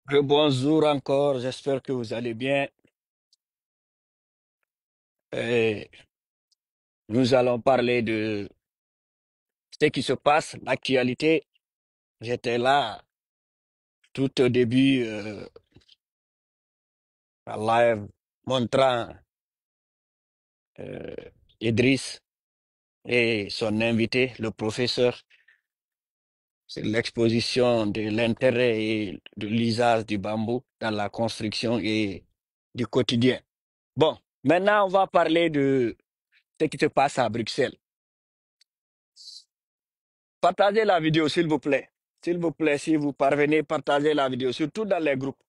Bonjour encore, j'espère que vous allez bien. Et nous allons parler de ce qui se passe, l'actualité. J'étais là tout au début, en live, montrant euh, Idriss et son invité, le professeur, sur l'exposition de l'intérêt et de l'usage du bambou dans la construction et du quotidien. Bon, maintenant on va parler de ce qui se passe à Bruxelles. Partagez la vidéo, s'il vous plaît. S'il vous plaît, si vous parvenez, partagez la vidéo, surtout dans les groupes.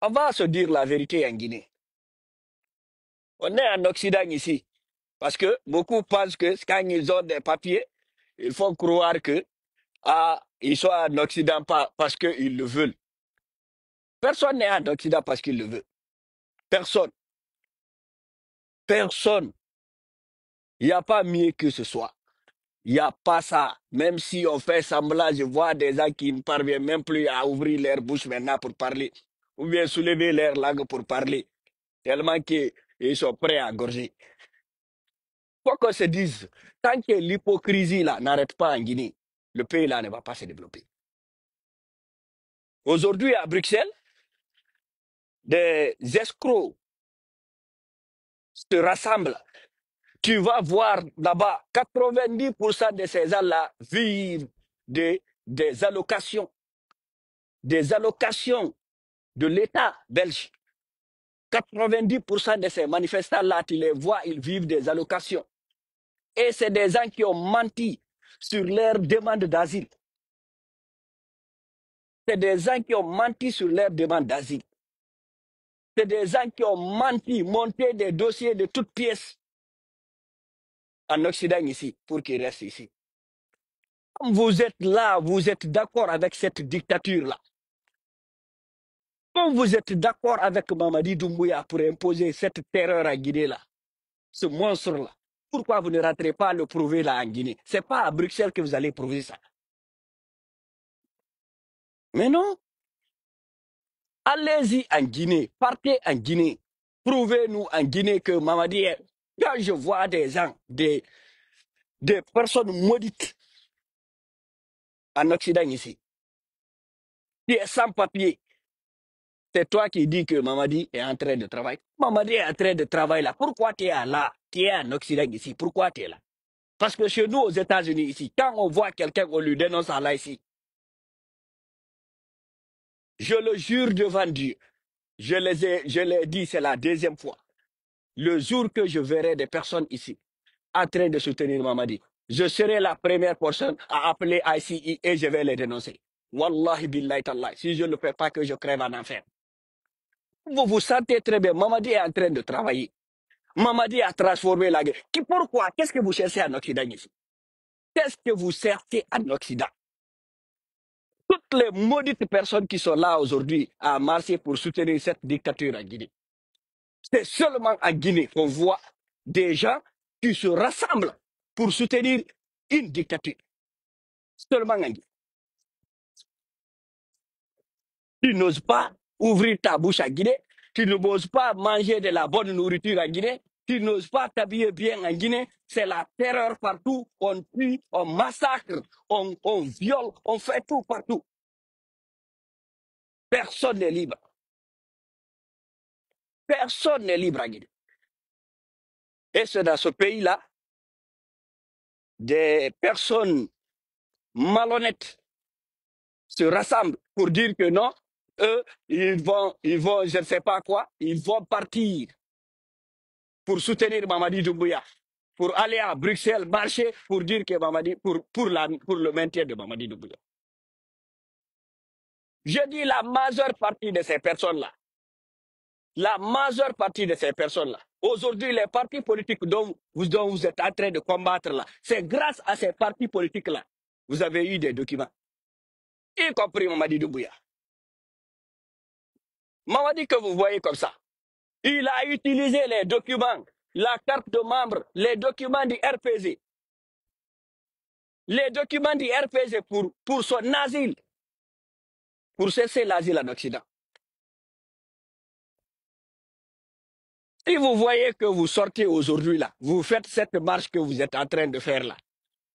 On va se dire la vérité en Guinée. On est en Occident ici. Parce que beaucoup pensent que quand ils ont des papiers, ils font croire que ils sont en Occident pas parce qu'ils le veulent. Personne n'est en Occident parce qu'il le veut. Personne. Personne. Il n'y a pas mieux que ce soit. Il n'y a pas ça. Même si on fait semblant, je vois des gens qui ne parviennent même plus à ouvrir leur bouche maintenant pour parler. Ou bien soulever leur langue pour parler. Tellement qu'ils sont prêts à gorger. Quoi qu'on se dise, tant que l'hypocrisie là n'arrête pas en Guinée, le pays là ne va pas se développer. Aujourd'hui à Bruxelles, des escrocs se rassemblent. Tu vas voir là-bas, 90% de ces gens-là vivent des allocations de l'État belge. 90% de ces manifestants-là, tu les vois, ils vivent des allocations. Et c'est des gens qui ont menti sur leur demande d'asile. C'est des gens qui ont menti sur leur demande d'asile. C'est des gens qui ont menti, monté des dossiers de toutes pièces en Occident ici, pour qu'ils restent ici. Comme vous êtes là, vous êtes d'accord avec cette dictature-là. Comme vous êtes d'accord avec Mamadi Doumbouya pour imposer cette terreur à Guinée-là, ce monstre-là, pourquoi vous ne rentrez pas le prouver là en Guinée? Ce n'est pas à Bruxelles que vous allez prouver ça. Mais non, allez-y en Guinée, partez en Guinée. Prouvez-nous en Guinée que Mamadi est. Quand je vois des gens, des personnes maudites en Occident ici, qui est sans papier, c'est toi qui dis que Mamadi est en train de travailler. Mamadi est en train de travailler là. Pourquoi tu es là? Tu es en Occident ici. Pourquoi tu es là? Parce que chez nous, aux États-Unis, ici, quand on voit quelqu'un, on lui dénonce là ici. Je le jure devant Dieu. Je l'ai dit, c'est la deuxième fois. Le jour que je verrai des personnes ici en train de soutenir Mamadi, je serai la première personne à appeler ICI et je vais les dénoncer. Wallahi billahi tallahi. Si je ne le fais pas, que je crève en enfer. Vous vous sentez très bien. Mamadi est en train de travailler. Mamadi a transformé la guerre. Pourquoi? Qu'est-ce que vous cherchez en Occident ici? Qu'est-ce que vous cherchez en Occident? Toutes les maudites personnes qui sont là aujourd'hui à marcher pour soutenir cette dictature en Guinée. C'est seulement en Guinée qu'on voit des gens qui se rassemblent pour soutenir une dictature. Seulement en Guinée. Tu n'oses pas ouvrir ta bouche à Guinée. Tu n'oses pas manger de la bonne nourriture à Guinée. Tu n'oses pas t'habiller bien en Guinée. C'est la terreur partout. On tue, on massacre, on viole, on fait tout partout. Personne n'est libre. Personne n'est libre à Guinée. Et c'est dans ce pays-là, des personnes malhonnêtes se rassemblent pour dire que non, eux, ils vont, je ne sais pas quoi, ils vont partir pour soutenir Mamadi Doumbouya, pour aller à Bruxelles marcher pour dire que Mamadi, pour le maintien de Mamadi Doumbouya. Je dis la majeure partie de ces personnes-là, la majeure partie de ces personnes-là, aujourd'hui, les partis politiques dont vous êtes en train de combattre là, c'est grâce à ces partis politiques-là, vous avez eu des documents, y compris Mamadi Doumbouya. Mamadi que vous voyez comme ça, il a utilisé les documents, la carte de membre, les documents du RPZ. Les documents du RPZ pour son asile. pour cesser l'asile en Occident. Si vous voyez que vous sortez aujourd'hui là, vous faites cette marche que vous êtes en train de faire là,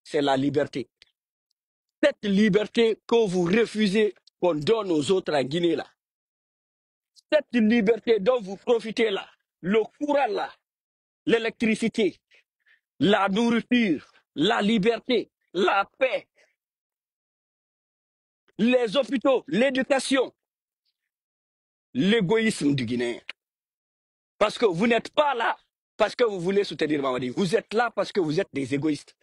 c'est la liberté. Cette liberté que vous refusez qu'on donne aux autres en Guinée là, cette liberté dont vous profitez là, le courant là, l'électricité, la nourriture, la liberté, la paix, les hôpitaux, l'éducation, l'égoïsme du Guinéen. Parce que vous n'êtes pas là parce que vous voulez soutenir Mamadi. Vous êtes là parce que vous êtes des égoïstes.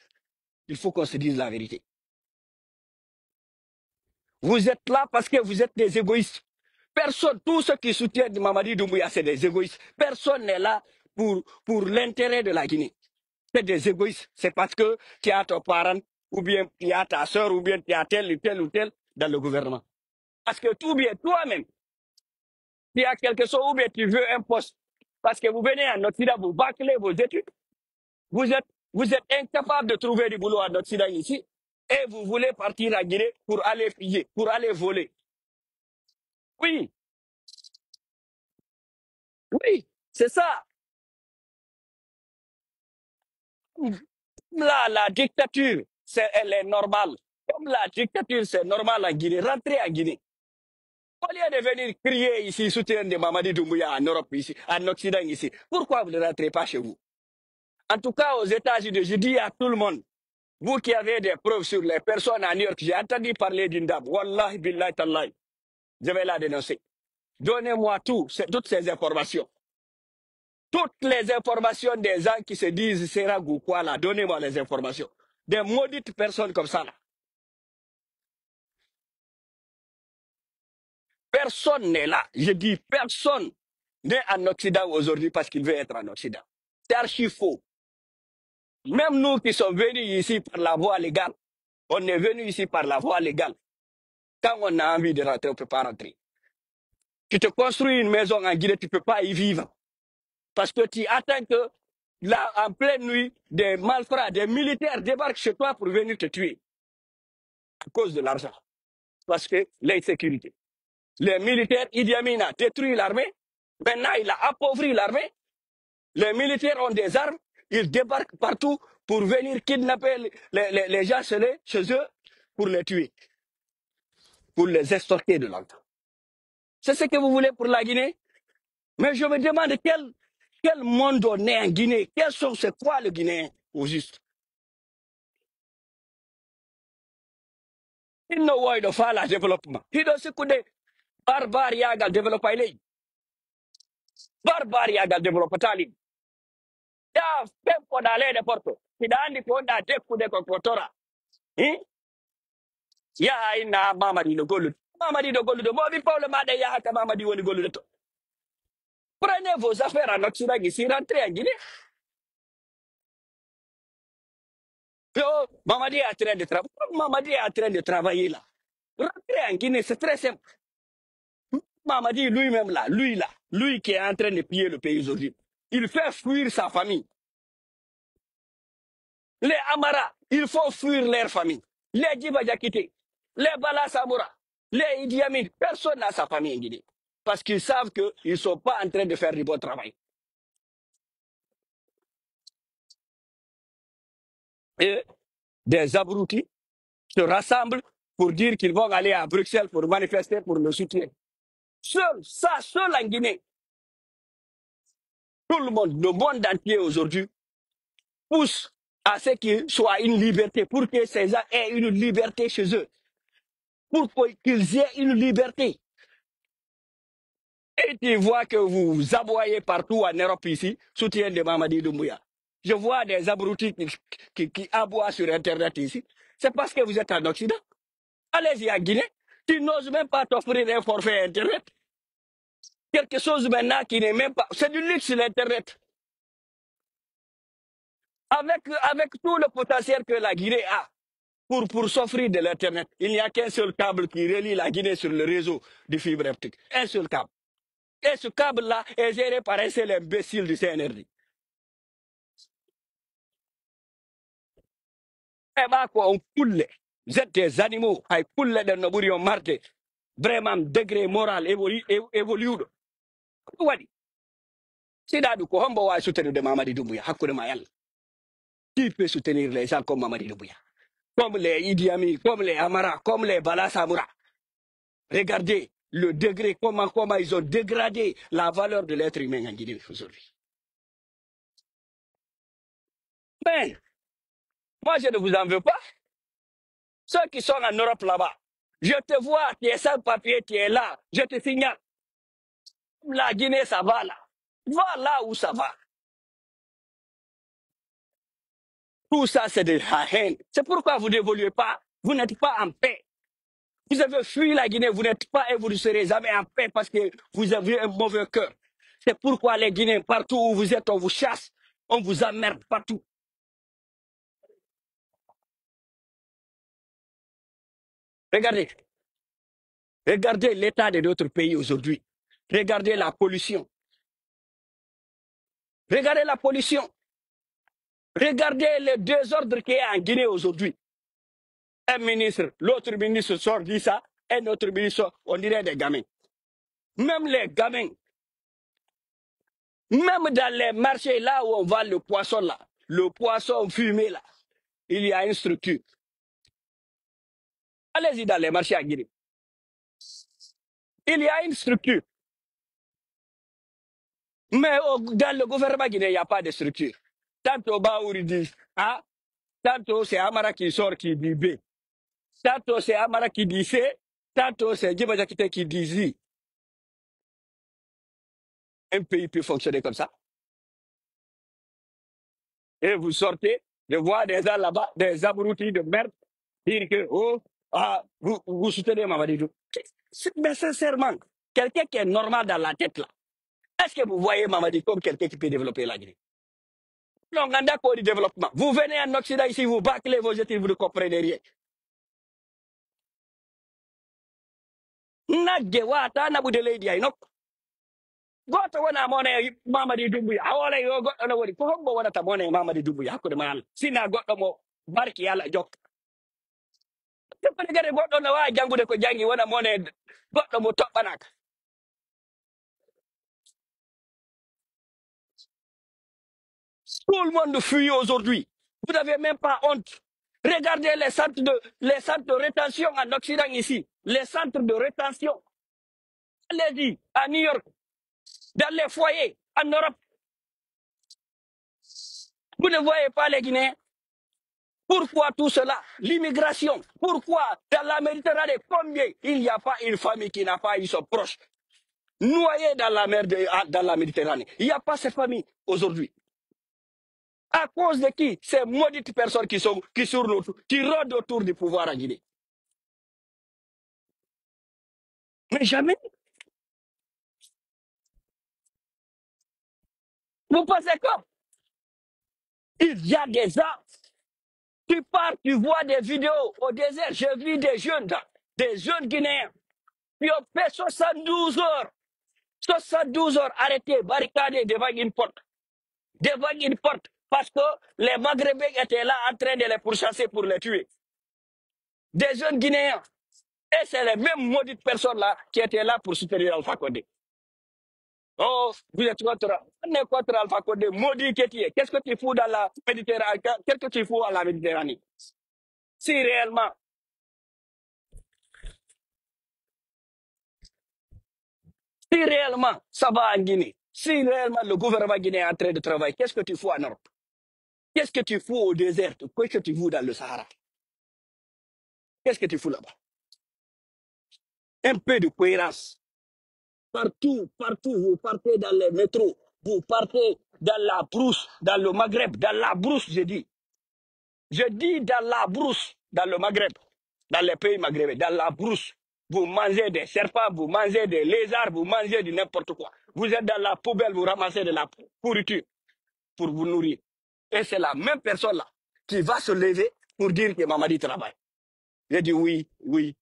Il faut qu'on se dise la vérité. Vous êtes là parce que vous êtes des égoïstes. Personne, tous ceux qui soutiennent Mamadi Doumbouya, c'est des égoïstes. Personne n'est là pour l'intérêt de la Guinée. C'est des égoïstes. C'est parce que tu as ton parent, ou bien tu as ta soeur, ou bien tu as tel ou tel dans le gouvernement. Parce que tout bien, toi-même, tu as quelque chose, ou bien tu veux un poste. Parce que vous venez en Occident, vous bâclez vos études. Vous êtes incapable de trouver du boulot en Occident ici. Et vous voulez partir à Guinée pour aller piller, pour aller voler. Oui, oui, c'est ça. Là, la dictature, elle est normale. Comme la dictature, c'est normal en Guinée. Rentrez en Guinée. Au lieu de venir crier ici, soutien de Mamadi Doumbouya en Europe, ici, en Occident, ici, pourquoi vous ne rentrez pas chez vous? En tout cas, aux États-Unis, je dis à tout le monde, vous qui avez des preuves sur les personnes à New York, j'ai entendu parler d'une dame. Wallahi billahi tallahi. Je vais la dénoncer. Donnez-moi toutes ces informations. Toutes les informations des gens qui se disent Serag ou quoi là, donnez-moi les informations. Des maudites personnes comme ça là. Personne n'est là. Je dis personne n'est en Occident aujourd'hui parce qu'il veut être en Occident. C'est archi faux. Même nous qui sommes venus ici par la voie légale, on est venus ici par la voie légale. Quand on a envie de rentrer, on ne peut pas rentrer. Tu te construis une maison en Guinée, tu ne peux pas y vivre. Parce que tu attends que là, en pleine nuit, des malfrats, des militaires débarquent chez toi pour venir te tuer. À cause de l'argent. Parce que l'insécurité. Les militaires, Idi Amin a détruit l'armée. Maintenant, il a appauvri l'armée. Les militaires ont des armes. Ils débarquent partout pour venir kidnapper les gens chez eux pour les tuer, pour les extorquer de l'argent. C'est ce que vous voulez pour la Guinée? Mais je me demande quel monde on est en Guinée. C'est quoi le Guinéen au juste? Il ne voit pas le développement. Il doit se couder. Barbare yagal développement. Barbare yagal développement. Ya pempo da le de porto. Kidandi ko da deku de kotora. Ya ina Mamadi no golu. Mamadi no golu. Mo bi Paul Made ya haka Mamadi woni golu de to. Prenez vos affaires en Occident ici, rentrez en Guinée. Yo, Mamadi est en train de travailler. Mamadi est en train de travailler là. Rentrez en Guinée, c'est très simple. Mamadi lui-même là, lui qui est en train de piller le pays aujourd'hui, il fait fuir sa famille. Les Amara, il faut fuir leur famille. Les Djiba Diakité, les Bala Samoura, les Idi Amin, personne n'a sa famille en Guinée. Parce qu'ils savent qu'ils ne sont pas en train de faire du bon travail. Et des abrutis se rassemblent pour dire qu'ils vont aller à Bruxelles pour manifester pour le soutien. Seul en Guinée. Tout le monde, le monde entier aujourd'hui, pousse à ce qu'il soit une liberté, pour que ces gens aient une liberté chez eux, pour qu'ils aient une liberté. Et tu vois que vous aboyez partout en Europe ici, soutien de Mamadi Doumbouya. Je vois des abrutis qui aboient sur Internet ici. C'est parce que vous êtes en Occident. Allez-y à Guinée. Tu n'oses même pas t'offrir un forfait Internet. Quelque chose maintenant qui n'est même pas... C'est du luxe l'Internet. Avec tout le potentiel que la Guinée a pour s'offrir de l'Internet, il n'y a qu'un seul câble qui relie la Guinée sur le réseau de fibre optique. Un seul câble. Et ce câble-là est géré par un seul imbécile du CNRD. Eh bien, quoi, on coule. Vous êtes des animaux. On coule de nos bourrions marqués. vraiment degré moral évolue. Wadi. C'est là ko hombo wa soutenir de Mamadi Doumbouya, hakuna mayal. Qui peut soutenir les gens comme Mamadi Doumbouya? Comme les Idi Amin, comme les Amara, comme les Bala Samoura. Regardez le degré, comment ils ont dégradé la valeur de l'être humain en Guinée aujourd'hui. Mais, moi je ne vous en veux pas. Ceux qui sont en Europe là-bas, je te vois, tu es sans papier, tu es là, je te signale. La Guinée, ça va là. Va là où ça va. Tout ça, c'est de la haine. C'est pourquoi vous n'évoluez pas. Vous n'êtes pas en paix. Vous avez fui la Guinée, vous n'êtes pas et vous ne serez jamais en paix parce que vous avez un mauvais cœur. C'est pourquoi les Guinéens, partout où vous êtes, on vous chasse, on vous emmerde partout. Regardez. Regardez l'état de notre pays aujourd'hui. Regardez la pollution. Regardez la pollution. Regardez le désordre qu'il y a en Guinée aujourd'hui. Un ministre, l'autre ministre sort, dit ça, un autre ministre, on dirait des gamins. Même les gamins, même dans les marchés là où on vend le poisson là, le poisson fumé là, il y a une structure. Allez-y dans les marchés à Guinée. Il y a une structure. Mais dans le gouvernement guinéen, il n'y a pas de structure. Tantôt Baouri dit A, tantôt c'est Amara qui sort qui dit B. Tantôt c'est Amara qui dit C, tantôt c'est Djiba Diakité qui dit Z. Un pays peut fonctionner comme ça. Et vous sortez de voir des gens là-bas, des abrutis de merde, dire que, oh, ah, vous soutenez Mamadi Dou. Mais sincèrement, quelqu'un qui est normal dans la tête là, est-ce que vous voyez Mamadi comme quelqu'un qui peut développer la Guinée? Non, on a d'accord du développement. Vous venez en Occident ici, vous bâclez vos études, vous ne comprenez rien. Nagge wata na bude lady ay nok. Goto wana mone Mamadi Doumbouya. Awole yo goto na woni ko hombo wana ta mone Mamadi Doumbouya hakkude mal. Sina goto mo barki yalla jok. Tepade gade goto na wa jangude ko jangi wana mone goto mo tobbanaka. Tout le monde fuit aujourd'hui. Vous n'avez même pas honte. Regardez les centres de rétention en Occident ici. Les centres de rétention. Allez-y, à New York, dans les foyers, en Europe. Vous ne voyez pas les Guinéens. Pourquoi tout cela? L'immigration. Pourquoi dans la Méditerranée, combien il n'y a pas une famille qui n'a pas eu son proche noyé dans la mer dans la Méditerranée? Il n'y a pas cette famille aujourd'hui. À cause de qui? Ces maudites personnes qui rôdent autour du pouvoir en Guinée. Mais jamais. Vous pensez quoi? Il y a des arbres. Tu pars, tu vois des vidéos au désert. J'ai vu des jeunes Guinéens qui ont fait 72 heures. 72 heures arrêtés, barricadés devant une porte. Devant une porte. Parce que les Maghrébins étaient là en train de les pourchasser pour les tuer. Des jeunes Guinéens. Et c'est les mêmes maudites personnes-là qui étaient là pour soutenir Alpha Condé. Oh, vous êtes contre. On est contre Alpha Condé. Maudit que tu es. Qu'est-ce que tu fous dans la Méditerranée? Qu'est-ce que tu fous à la Méditerranée? Si réellement ça va en Guinée, si réellement le gouvernement guinéen est en train de travailler, qu'est-ce que tu fous en Europe? Qu'est-ce que tu fous au désert? Qu'est-ce que tu fous dans le Sahara? Qu'est-ce que tu fous là-bas? Un peu de cohérence. Partout, vous partez dans les métros, vous partez dans la brousse, dans le Maghreb, dans la brousse, je dis. Je dis dans la brousse, dans le Maghreb, dans les pays maghrébins, dans la brousse. Vous mangez des serpents, vous mangez des lézards, vous mangez de n'importe quoi. Vous êtes dans la poubelle, vous ramassez de la pourriture pour vous nourrir. Et c'est la même personne-là qui va se lever pour dire que Mamadi travaille. J'ai dit oui, oui.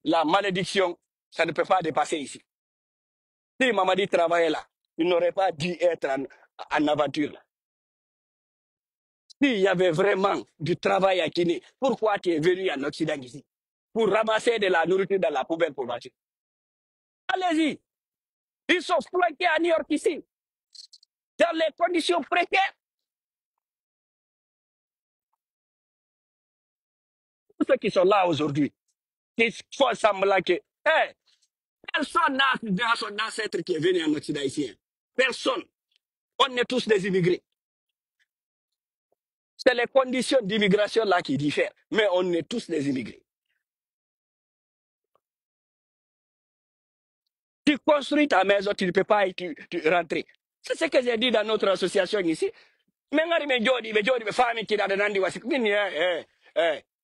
La malédiction, ça ne peut pas dépasser ici. Si Mamadi travaillait là, il n'aurait pas dû être en aventure là. S'il y avait vraiment du travail à Guinée, pourquoi tu es venu en Occident ici? pour ramasser de la nourriture dans la poubelle pour manger. Allez-y. Ils sont flanqués à New York ici, dans les conditions précaires. Tous ceux qui sont là aujourd'hui, qui font semblant que personne n'a dans son ancêtre qui est venu en Occident ici. Hein. Personne. On est tous des immigrés. C'est les conditions d'immigration là qui diffèrent. Mais on est tous des immigrés. Tu construis ta maison, tu ne peux pas y rentrer. C'est ce que j'ai dit dans notre association ici.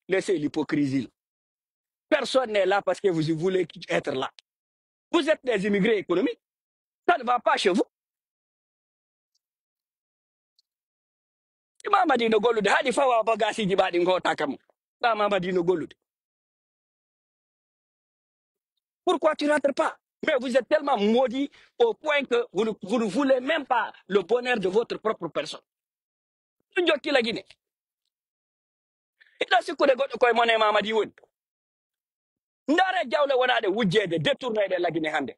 Laissez l'hypocrisie. Personne n'est là parce que vous voulez être là. Vous êtes des immigrés économiques. Ça ne va pas chez vous. Pourquoi tu ne rentres pas? Mais vous êtes tellement maudit au point que vous ne voulez même pas le bonheur de votre propre personne. La Guinée. Et là, c'est quoi le monnaie Mamadi Wood? Ndare Diawle Wanade Woudje de détourner de la Guinée Hande.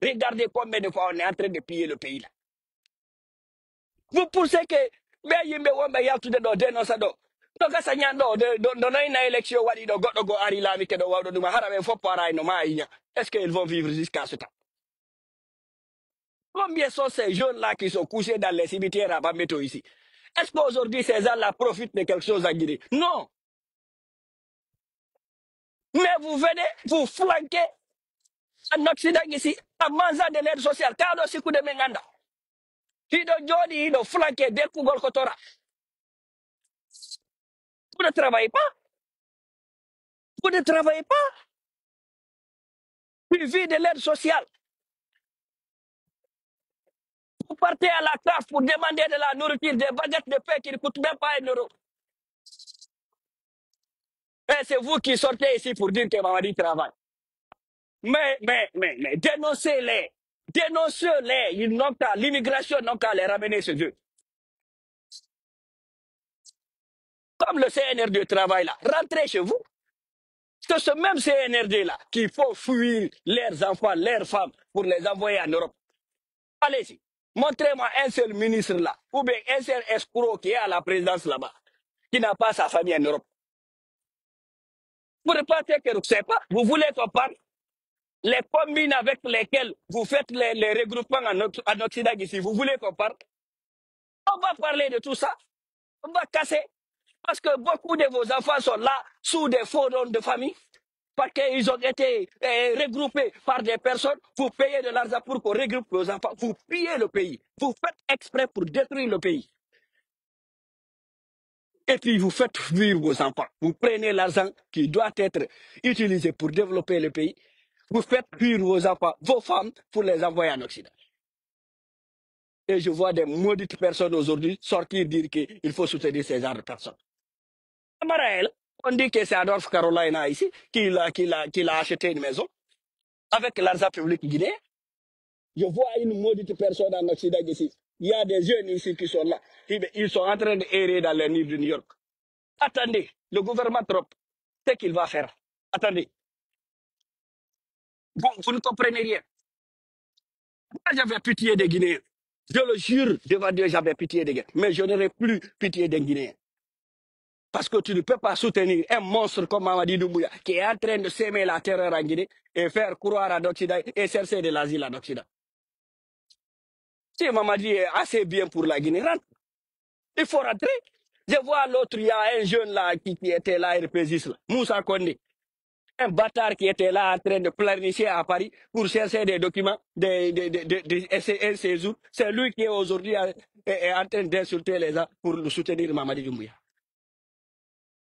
Regardez combien de fois on est en train de piller le pays là. Vous pensez que Yimbe Wamba Yatu de Dénonçado? Donc, ça y a une élection, est-ce qu'ils vont vivre jusqu'à ce temps? Combien sont ces jeunes-là qui sont couchés dans les cimetières à Bameto ici? Est-ce qu'aujourd'hui, ces gens-là profitent de quelque chose à Guinée? Non. Mais vous venez, vous flanquez en Occident ici, en mangeant de l'aide sociale. Kado Sikou de Menganda. Hido Jodi, Hido flanqué, Dekugol Kotora. Vous ne travaillez pas. Vous ne travaillez pas. Vous vivez de l'aide sociale. Vous partez à la CAF pour demander de la nourriture, des baguettes de pain qui ne coûtent même pas 1 euro. Et c'est vous qui sortez ici pour dire que Mamadi travaille. Mais dénoncez-les. Dénoncez-les. Ils n'ont qu'à, l'immigration n'ont qu'à les ramener chez eux. Comme le CNRD travaille là, rentrez chez vous. C'est ce même CNRD là qu'il faut fuir leurs enfants, leurs femmes pour les envoyer en Europe. Allez-y. Montrez-moi un seul ministre là, ou bien un seul escroc qui est à la présidence là-bas, qui n'a pas sa famille en Europe. Vous ne pensez que vous ne savez pas. Vous voulez qu'on parle les combines avec lesquelles vous faites les regroupements en Occident ici. Vous voulez qu'on parle? On va parler de tout ça. On va casser. Parce que beaucoup de vos enfants sont là sous des faux noms de famille. Parce qu'ils ont été regroupés par des personnes. Vous payez de l'argent pour qu'on regroupe vos enfants. Vous pillez le pays. Vous faites exprès pour détruire le pays. Et puis vous faites fuir vos enfants. Vous prenez l'argent qui doit être utilisé pour développer le pays. Vous faites fuir vos enfants, vos femmes, pour les envoyer en Occident. Et je vois des maudites personnes aujourd'hui sortir dire qu'il faut soutenir ces genres de personnes. Amaraël, on dit que c'est Adolphe Carolina ici qui l'a acheté une maison avec l'argent public guinéen. Je vois une maudite personne en Occident ici. Il y a des jeunes ici qui sont là. Ils sont en train d'errer dans les nuits de New York. Attendez, le gouvernement Trump, c'est qu'il va faire. Attendez, vous ne comprenez rien. Moi, j'avais pitié des Guinéens. Je le jure, devant Dieu, j'avais pitié des Guinéens. Mais je n'aurai plus pitié des Guinéens. Parce que tu ne peux pas soutenir un monstre comme Mamadi Doumbouya qui est en train de s'aimer la terreur en Guinée et faire croire à l'Occident et chercher de l'asile à l'Occident. Si Mamadi est assez bien pour la Guinée, rentre. Il faut rentrer. Je vois l'autre, il y a un jeune là qui était là, RPGiste, Moussa Kondé. Un bâtard qui était là en train de planifier à Paris pour chercher des documents, un séjour. C'est lui qui est aujourd'hui en train d'insulter les gens pour le soutenir Mamadi Doumbouya.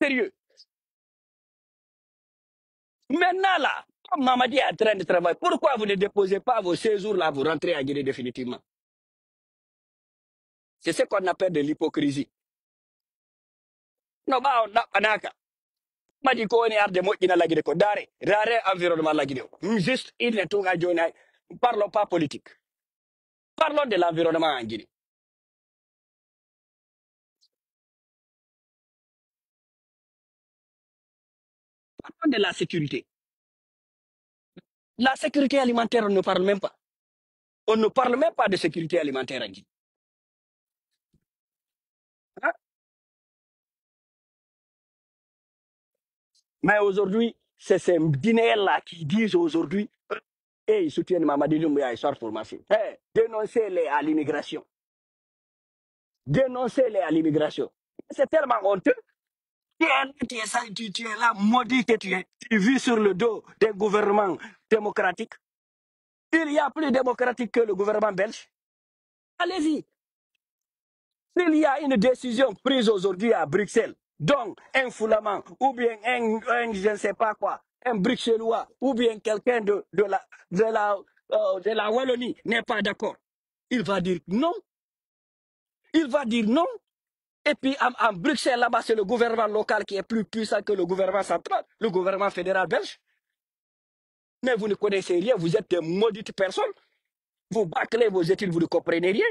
Sérieux. Maintenant là, comme Mamadi est en train de travailler, pourquoi vous ne déposez pas vos séjours là, vous rentrez à Guinée définitivement? C'est ce qu'on appelle de l'hypocrisie. Non, bah, on a Madi ko woni arde moƴƴina lagide ko dare rare environnement lagide o juste il ne tunga joni ay parlons pas politique, parlons de l'environnement en Guinée. Parlons de la sécurité. La sécurité alimentaire, on ne parle même pas. On ne parle même pas de sécurité alimentaire en Guinée. Hein? Mais aujourd'hui, c'est ces Guinéens-là qui disent aujourd'hui, et ils soutiennent Mamadi Doumbouya et Soir Formation. Hey, dénoncez-les à l'immigration. Dénoncez-les à l'immigration. C'est tellement honteux. Tu es là, maudit que tu es. Tu vis sur le dos des gouvernements démocratiques. Il y a plus démocratique que le gouvernement belge. Allez-y. S'il y a une décision prise aujourd'hui à Bruxelles, donc un Foulaman, ou bien je ne sais pas quoi, un Bruxellois, ou bien quelqu'un de la Wallonie n'est pas d'accord, il va dire non. Il va dire non. Et puis en Bruxelles, là-bas, c'est le gouvernement local qui est plus puissant que le gouvernement central, le gouvernement fédéral belge. Mais vous ne connaissez rien, vous êtes des maudites personnes. Vous bâclez vos études, vous ne comprenez rien.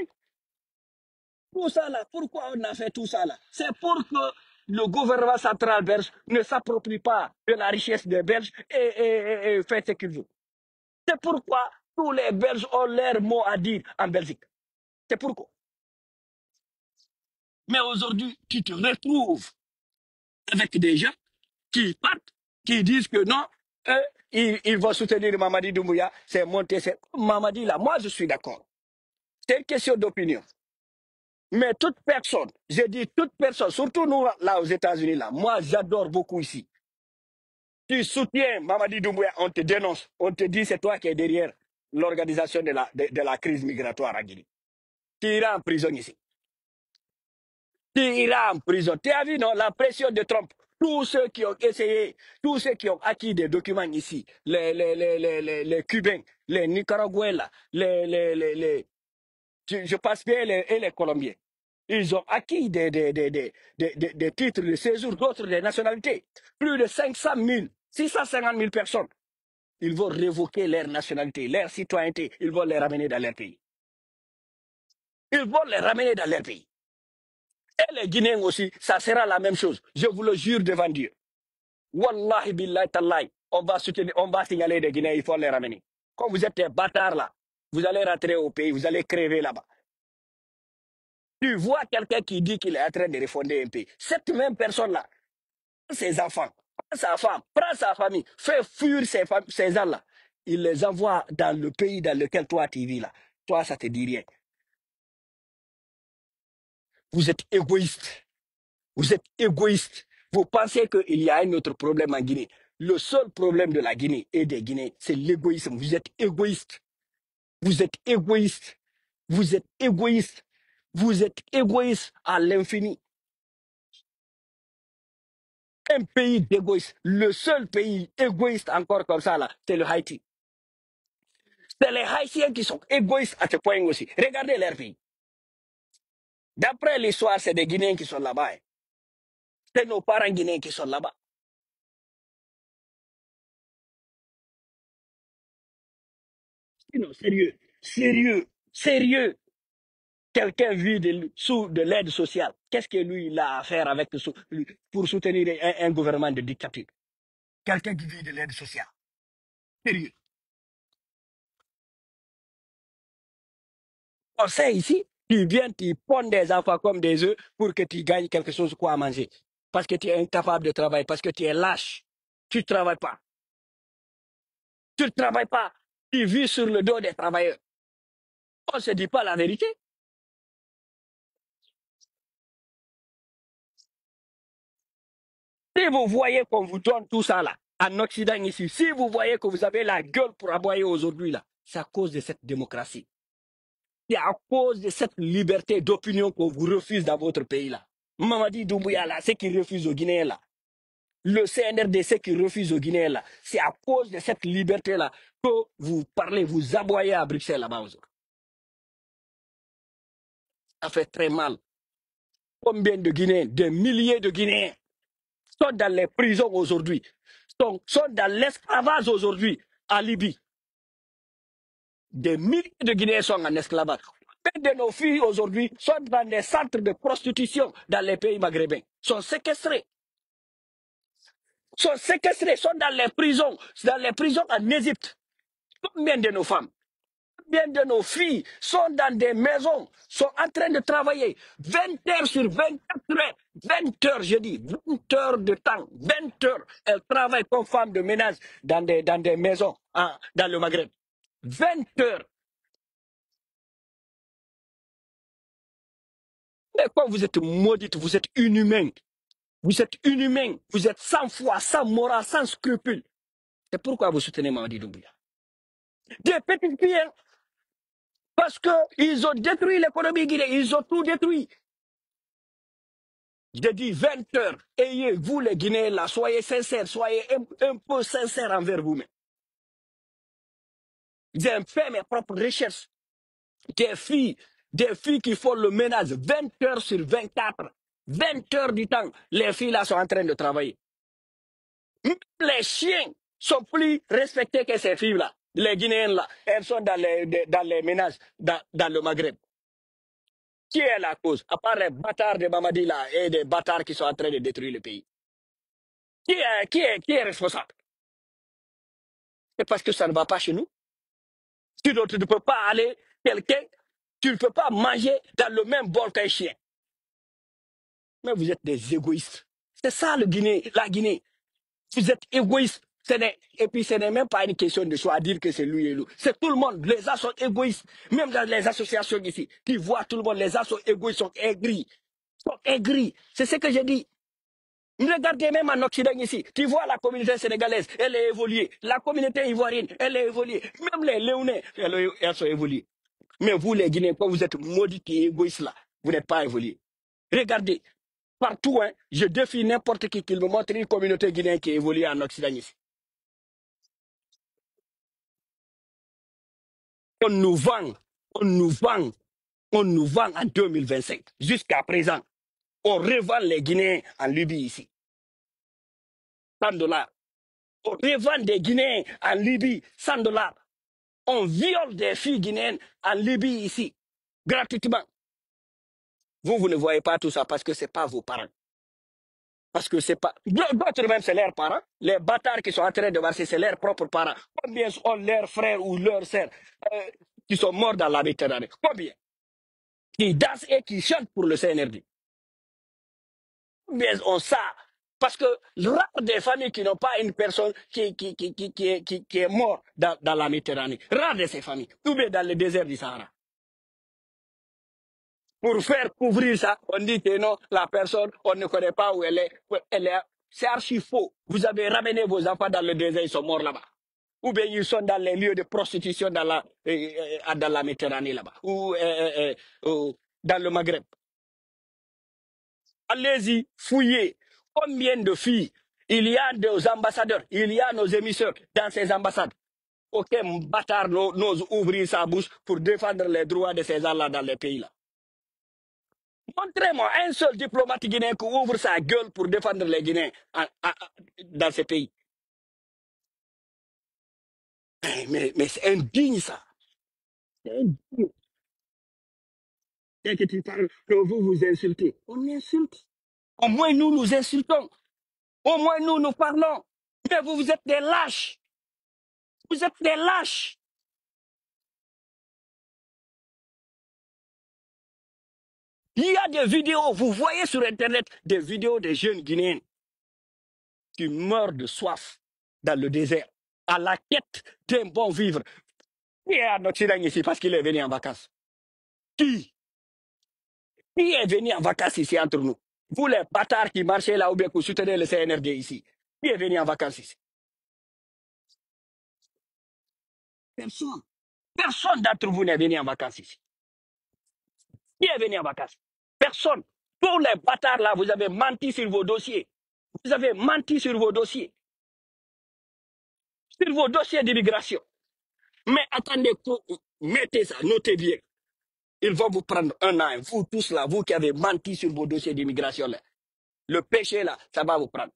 Tout ça là, pourquoi on a fait tout ça là? C'est pour que le gouvernement central belge ne s'approprie pas de la richesse des Belges et fait ce qu'il veut. C'est pourquoi tous les Belges ont leur mot à dire en Belgique. C'est pourquoi. Mais aujourd'hui, tu te retrouves avec des gens qui partent, qui disent que non, ils vont soutenir Mamadi Doumbouya, c'est monté, c'est Mamadi là. Moi, je suis d'accord. C'est une question d'opinion. Mais toute personne, je dis toute personne, surtout nous là aux États-Unis, là, moi j'adore beaucoup ici. Tu soutiens Mamadi Doumbouya, on te dénonce, on te dit c'est toi qui es derrière l'organisation de la crise migratoire à Guinée. Tu iras en prison ici. Tu iras en prison. Tu as vu, non, la pression de Trump. Tous ceux qui ont essayé, tous ceux qui ont acquis des documents ici, les Cubains, les Nicaraguayens, là, je passe bien et les Colombiens. Ils ont acquis des titres de séjour d'autres des nationalités. Plus de 500 000, 650 000 personnes. Ils vont révoquer leur nationalité, leur citoyenneté. Ils vont les ramener dans leur pays. Ils vont les ramener dans leur pays. Et les Guinéens aussi, ça sera la même chose. Je vous le jure devant Dieu. Wallahi billahi tallahi. On va signaler des Guinéens, il faut les ramener. Quand vous êtes des bâtards là, vous allez rentrer au pays, vous allez crever là-bas. Tu vois quelqu'un qui dit qu'il est en train de refonder un pays. Cette même personne-là, ses enfants, prend sa femme, prend sa famille, fait fuir ses gens-là. Il les envoie dans le pays dans lequel toi tu vis là. Toi, ça te dit rien. Vous êtes égoïste. Vous êtes égoïste. Vous pensez qu'il y a un autre problème en Guinée. Le seul problème de la Guinée et des Guinéens, c'est l'égoïsme. Vous êtes égoïste. Vous êtes égoïste. Vous êtes égoïste. Vous êtes égoïste à l'infini. Un pays d'égoïstes. Le seul pays égoïste encore comme ça, là, c'est le Haïti. C'est les Haïtiens qui sont égoïstes à ce point aussi. Regardez leur pays. D'après l'histoire, c'est des Guinéens qui sont là-bas. Hein. C'est nos parents guinéens qui sont là-bas. Non, sérieux, sérieux, sérieux. Quelqu'un vit sous de l'aide sociale. Qu'est-ce que lui il a à faire avec pour soutenir un gouvernement de dictature? Quelqu'un qui vit de l'aide sociale. Sérieux. On sait ici, tu viens, tu ponds des enfants comme des œufs pour que tu gagnes quelque chose quoi à manger. Parce que tu es incapable de travailler, parce que tu es lâche. Tu ne travailles pas. Tu ne travailles pas. Tu vis sur le dos des travailleurs. On ne se dit pas la vérité. Si vous voyez qu'on vous donne tout ça là, en Occident ici, si vous voyez que vous avez la gueule pour aboyer aujourd'hui là, c'est à cause de cette démocratie. C'est à cause de cette liberté d'opinion qu'on vous refuse dans votre pays là. Mamadi Doumbouya là, ce qui refuse aux Guinéens là. Le CNRDC qui refuse aux Guinéens là. C'est à cause de cette liberté là que vous parlez, vous aboyez à Bruxelles là-bas. Ça fait très mal. Combien de Guinéens, des milliers de Guinéens sont dans les prisons aujourd'hui, sont dans l'esclavage aujourd'hui en Libye. Des milliers de Guinéens sont en esclavage. Combien de nos filles aujourd'hui sont dans des centres de prostitution dans les pays maghrébins, sont séquestrées. sont séquestrés, sont dans les prisons en Égypte. Combien de nos femmes, combien de nos filles sont dans des maisons, sont en train de travailler 20 heures sur 24 heures, 20 heures, je dis, 20 heures de temps, 20 heures. Elles travaillent comme femmes de ménage dans des maisons dans le Maghreb. 20 heures. Mais quand vous êtes maudite, vous êtes inhumain. Vous êtes inhumain. Vous êtes sans foi, sans morale, sans scrupule. C'est pourquoi vous soutenez Mamadi Doumbouya. Des petites filles, hein, parce qu'ils ont détruit l'économie guinéenne. Ils ont tout détruit. J'ai dit 20 heures. Ayez, vous les Guinéens là, soyez sincères, soyez un peu sincères envers vous-même. J'ai fait mes propres recherches. Des filles qui font le ménage 20 heures sur 24. 20 heures du temps, les filles là sont en train de travailler. Les chiens sont plus respectés que ces filles-là. Les Guinéennes là, elles sont dans les ménages, dans le Maghreb. Qui est la cause? À part les bâtards de Mamadi là et des bâtards qui sont en train de détruire le pays. Qui est responsable? C'est parce que ça ne va pas chez nous. Tu ne peux pas aller, quelqu'un, tu ne peux pas manger dans le même bol qu'un chien. Mais vous êtes des égoïstes. C'est ça le Guinée, la Guinée. Vous êtes égoïstes. Et puis ce n'est même pas une question de choix à dire que c'est lui et lui. C'est tout le monde. Les gens sont égoïstes. Même dans les associations ici, tu vois tout le monde, les gens sont égoïstes, sont aigris. Sont aigris. C'est ce que j'ai dit. Regardez même en Occident ici, tu vois la communauté sénégalaise, elle est évoluée. La communauté ivoirienne, elle est évoluée. Même les Léonais, elles sont évoluées. Mais vous, les Guinéens, quand vous êtes maudits et égoïstes là, vous n'êtes pas évolués. Regardez, partout, hein, je défie n'importe qui me montre une communauté guinéenne qui évolue en Occident ici. On nous vend, on nous vend, on nous vend en 2025. Jusqu'à présent, on revend les Guinéens en Libye ici. 100 dollars. On revend des Guinéens en Libye, 100 dollars. On viole des filles guinéennes en Libye ici, gratuitement. Vous ne voyez pas tout ça parce que ce n'est pas vos parents. Parce que c'est pas. D'autres même, c'est leurs parents. Les bâtards qui sont en train de marcher, c'est leurs propres parents. Combien sont leurs frères ou leurs sœurs qui sont morts dans la Méditerranée? Combien? Qui dansent et qui chantent pour le CNRD. Combien ont ça? Parce que rare des familles qui n'ont pas une personne qui est morte dans la Méditerranée. Rare de ces familles. Ou bien dans le désert du Sahara. Pour faire couvrir ça, on dit que non, la personne, on ne connaît pas où elle est. C'est archi faux. Vous avez ramené vos enfants dans le désert, ils sont morts là-bas. Ou bien ils sont dans les lieux de prostitution dans la Méditerranée là-bas. Ou dans le Maghreb. Allez-y, fouillez. Combien de filles il y a des ambassadeurs, il y a nos émisseurs dans ces ambassades. Aucun bâtard n'ose ouvrir sa bouche pour défendre les droits de ces gens-là dans les pays-là. Montrez-moi un seul diplomate guinéen qui ouvre sa gueule pour défendre les Guinéens dans ces pays. Mais c'est indigne ça. C'est indigne. Dès que tu parles, que vous insultez. On insulte. Au moins nous, nous insultons. Au moins nous, nous parlons. Mais vous êtes des lâches. Vous êtes des lâches. Il y a des vidéos, vous voyez sur Internet, des vidéos des jeunes Guinéens qui meurent de soif dans le désert, à la quête d'un bon vivre. Qui est en Occident ici parce qu'il est venu en vacances? Qui? Qui est venu en vacances ici entre nous? Vous les bâtards qui marchez là ou bien qui soutenez le CNRD ici. Qui est venu en vacances ici? Personne. Personne d'entre vous n'est venu en vacances ici. Qui est venu en vacances? Personne. Tous les bâtards là, vous avez menti sur vos dossiers. Vous avez menti sur vos dossiers. Sur vos dossiers d'immigration. Mais attendez, mettez ça, notez bien. Ils vont vous prendre un an. Vous tous là, vous qui avez menti sur vos dossiers d'immigration là. Le péché là, ça va vous prendre.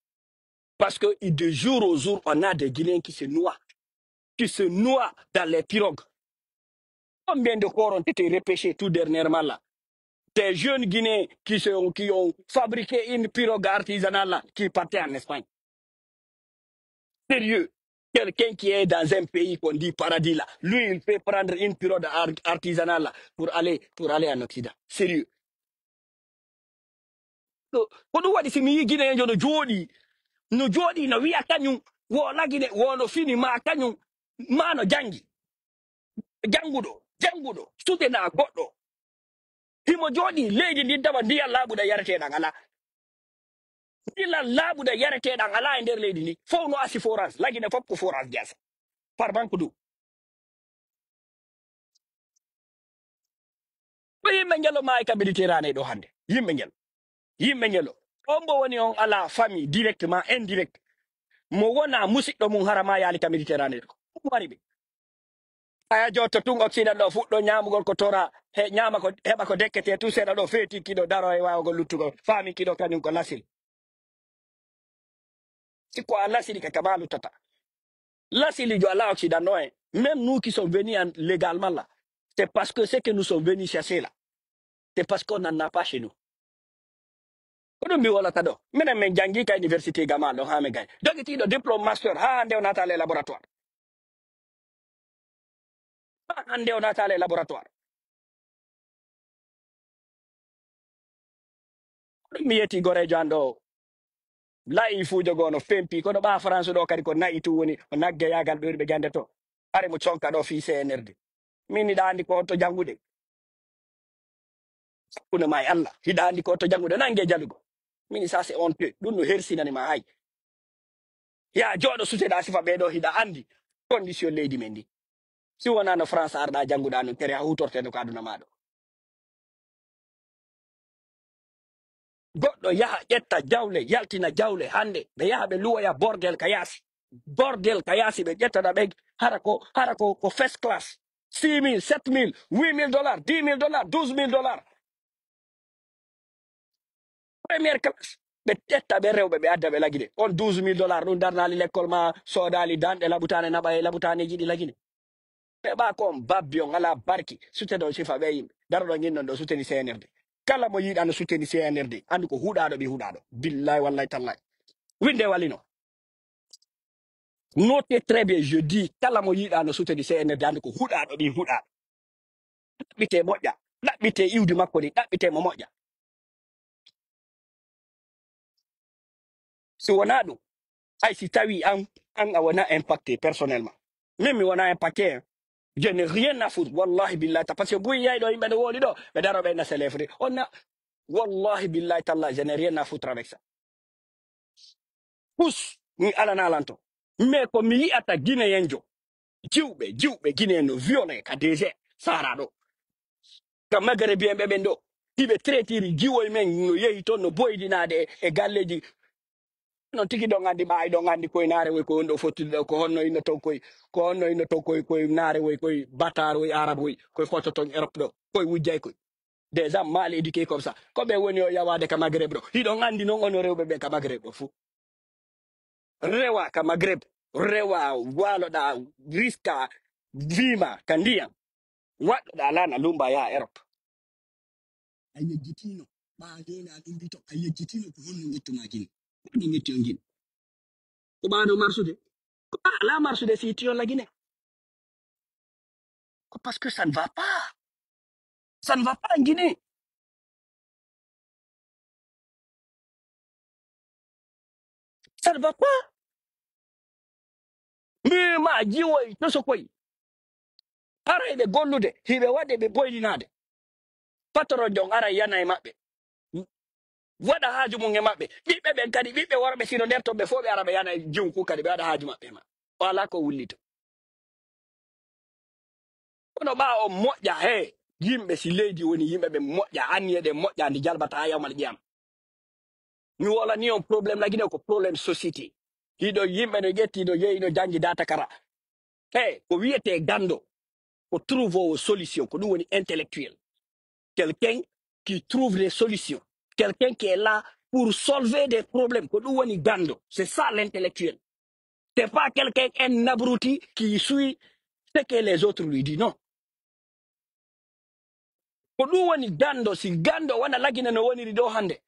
Parce que de jour au jour, on a des Guinéens qui se noient dans les pirogues. Combien de corps ont été repêchés tout dernièrement là? Des jeunes Guinéens qui ont fabriqué une pirogue artisanale là, qui partaient en Espagne. Sérieux. Quelqu'un qui est dans un pays qu'on dit paradis là, lui, il peut prendre une pirogue artisanale là pour aller en Occident. Sérieux. Kodu wadi si mi Guinée no jodi. No jodi no wiya kanyum wo lagine wo no fini ma kanyum ma no jangi. Jangudo. Sute na goddo. Himo jodi leydi ndi dama ndiya labuda yarete dan ala. Ila labuda yarete dan ala e nder leydi ni. Fo no asi forage, lagine fop ko forage jasa. Par banque du. Ko yimɓe ngelo maayi ka méditerranée ɗo hande yimɓe ngelo on mbo woni on ala famille directement indirect mo wona musidɗo mum harama yaali ka méditerranée ɗo ɗum wari ɓe aya jotto tun occident ɗo fuɗɗo ñamugol ko tora he ñama ko heɓa ko dekkete tout seeɗa ɗo feeti kiɗo daro e wawagol luttugo faami kiɗo kañum ko lasil sikko a lasili kama luttata lasilijo ala occident ɗo en même nous qui sommes venus légalement là c'est parce que c'est que nous sommes venus chercher là c'est parce qu'on n'en a pas chez nous. Ko ɗum mi wolata ɗo minen min jangi ka université gama ɗo ha mi gay dogitiɗo diplôme master ha hande o natale laboratoire ha hande o natale laboratoire ko ɗum mi yetti gorejo an ɗo layi fuujo gono fempi kono ɓa france ɗo kadi ko nayi tu woni o nagge yagal ɓewɗi ɓe jande to are mo conka ɗo fi cnrd min hiɗa andi ko on to jangude hakkude ma e allah hiɗa andi ko on to jangude nangue jalugo min ça c'est honteux ɗum no hersinanima hay ya jooɗo suteɗa sifa ɓeɗo hiɗa andi condition leydi men ndi si wona no france arɗa janguɗa no tere a hutorteno ko aduna maɗo goɗɗo yaha ƴetta jawle yaltina jawle hande ɓe yaha ɓe luwoya bordel ka yaasi ɓe ƴettana ɓe hara ko first class 6 000 7 000 $8 000 $10 000 $12 000 première classe ɓe ƴetta ɓe rewɓe ɓe adda ɓe lagine on $12 000 ɗum darnali l'école ma sodali danɗe laɓutane naɓa e laɓutaneji ɗi lagine ɓe ɓa ko on babbi on ala barki suteɗo sifa ɓe yimɓe daroɗo ginnon ɗo suteni cnrd kala mo yiɗa no suteni cnrd andu ko huɗaɗo ɓi huɗaɗo billahi wallahi tallahi winde walino notez très bien je dis kala mo yiɗa no suteni cnrd andu ko huɗaɗo ɓi huɗaɗo ɗaɓɓite moƴƴa ɗaɓɓite iwdi makko ni ɗaɓɓite mo moƴƴa si wona ɗum hay si tawi an a wona impacté personnellement min mi wona impacté hein. Je n'ai rien à foutre wallahi billahi parce que buy yeyɗo yimɓe no woni ɗo ɓe daro ɓe nasa lefre onna wallahi billahi tallah je n'ai rien à foutre avec ça pus mi alanalanto mais ko mi yi'ata guinéen jo jiwɓe guinéen no violé ka dg sara ɗo ka maghrébien ɓe ɓen ɗo hiɓe traitiri jiwoye men no yehi toon no boydinade e galleji non tigi ɗon andi ɓaawi ɗon andi koye naare woy ko on ɗo fottude ɗo ko honno inno ton koye naare woy koye batar woy arabe woy koye foto ton Europe ɗo koye wujjay koye des gens mal éduqués comme ça ko ɓe woni o yawade ka Maghreb ɗo hiɗon andi noon ono rewɓe ɓe ka Maghreb ɗo fou rewa ka Maghreb rewa waloɗa riska vima ka ndiyam waɗɗoɗa lana lumba yaha Europe a yejjitino ɓa joni a ɗum mbito a yejjitino ko honno gettuma kini ɗum getti on gini ko ɓaɗo marsude ko ɓa ala marsude si tiyon la Guinée ko parce que ça ne va pas en Guinée ça ne va pas mi ma jiwoy to so koy ara ɓe gollude hiɓe waɗe ɓe boydinade patron jon ara yana e maɓɓe waɗa haaju mum e maɓɓe ɓiɓɓe ɓen kadi ɓiɓɓe worɓe sino nder toon ɓe fof ɓe ara ɓe yana e jiwnku kadi ɓe waɗa haaju maɓɓe ma o ala ko wullito kono ɓa o moƴƴa he yimɓe si leydi woni yimɓe ɓe moƴƴa anniyeɗe moƴƴa ndi jalbata ha yawmal ƴiyam mi wolani on probléme lagine ko probléme société hiɗo yimɓe no ƴetti no yeehi no jangi data kara he ko wiyete gando ko trouve o solution ko ɗum woni intellectuel quelqu'un qui trouve des solutions quelqu'un qui est là pour solver des problèmes ko ɗum woni gando c'est ça l'intellectuel c'est pas quelqu'un un abruti qui suit ce que les autres lui disent non ko ɗum woni gando si gando wona lagine no woniri ɗo hande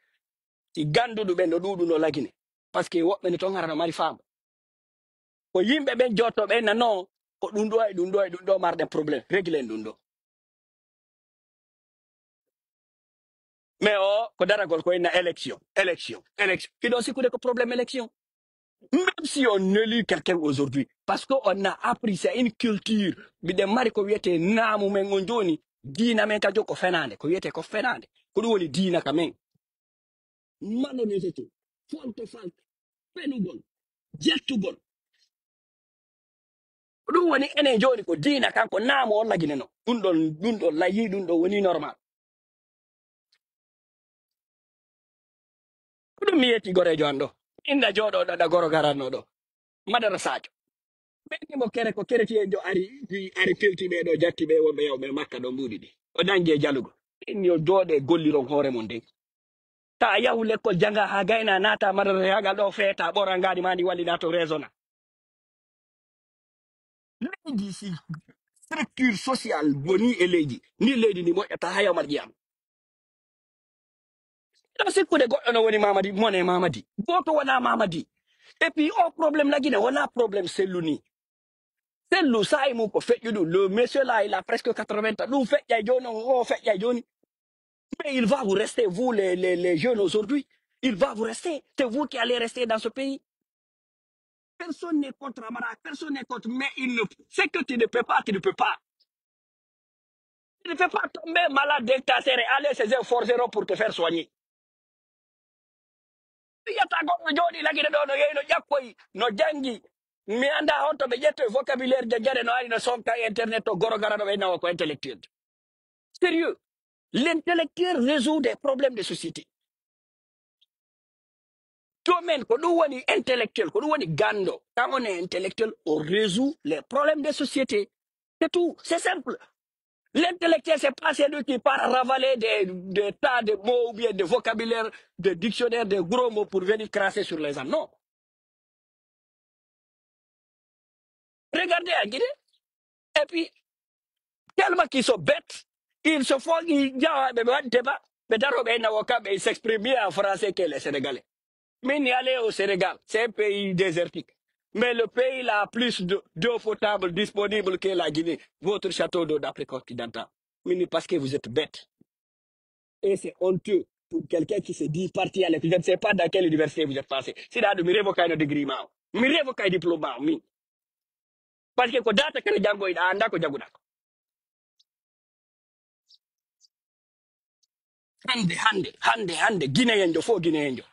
si ganduɗo ɓe no ɗuɗu no lagine par ce que woɓɓe ne toon harano mari faamu ko yimɓe ɓen jottoɓe non ko ɗum ɗo e ɗum ɗo e ɗum ɗo marɗen probléme réglé ɗum ɗo. Mais o ko daragol ko na élection kiɗo sikkude ko problème élection. Même si on élit quelqu'un aujourd'hui, parce qu'on a appris, c'est une culture, bide mari ko wiete namu men on joni, dina men ka joko fenande, ko wiete ko fenande, ko ɗum woni dina ka men. Malhonnêteté, falte, penugol, jettugol. Ko ɗum woni enen joni ko dina kanko namu on lagine no. Ɗum ɗon layi, ɗum ɗon woni normal. Ko ɗum mi yetti gorejo an ɗo. Inda joɗo ɗo goro garanno ɗo. Madara Sadio. Ɓenni mo kere ko kereti en jo ari pelti ɓe ɗo jatti ɓe wonɓe yawɓe makka ɗo mbuɗi ɗi o nangi e jalugo ɗin yo jooɗe golliron hoore mon ndey ta yahu l'école janga ha gayna naata madara yagal ɗo feeta ɓora ngadi ma ndi wallina to raisonna leydi si structure sociale woni e leydi ni leydi ndi moƴƴata ha yawmal qiyam ɗo sikkude goɗɗo no woni mamadi mone mamadi goto wona mamadi et puis o probléme lagine wona probléme sellu ni sellu sa'i mum ko feƴƴu ɗum le monsieur là il a presque 80 ans ɗum feƴƴay joni o feƴƴay joni. Mais il va vous rester, vous les jeunes aujourd'hui, il va vous rester. C'est vous qui allez rester dans ce pays. Personne n'est contre Amara, personne n'est contre, mais ce que tu ne peux pas, tu ne peux pas. Tu ne peux pas tomber malade dès que tu as serré. Allez, ces forceront pour te faire soigner. Il y a ta gomme jodi la guide no yeno yakkoy no jangi mi anda honto be jetto vocabulaire de jare no ari no sonka internet to goro garano be nawa ko intellectuel. Sérieux. L'intellectuel résout des problèmes de société. Domaine, quand on est intellectuel, quand on est gando, quand on est intellectuel, on résout les problèmes des sociétés. C'est tout, c'est simple. L'intellectuel, c'est pas celui qui part ravaler des tas de mots ou bien de vocabulaire, de dictionnaire, de gros mots pour venir crasser sur les âmes. Non. Regardez à Guinée. Et puis, tellement qu'ils sont bêtes, ils se font, ils s'expriment mieux en français que les Sénégalais. Mais n'y aller au Sénégal, c'est un pays désertique. Mais le pays là a plus d'eau potable disponible que la Guinée, votre château d'eau d'Afrique occidentale. Mais parce que vous êtes bête. Et c'est honteux pour quelqu'un qui se dit parti à l'école. Je ne sais pas dans quelle université vous êtes passé. C'est là de me révoquer un degré. Me révoquer un diplôme. Parce que quand data que Django il a anda ko Django. Hande. Guinéen jo fo Guinéen jo.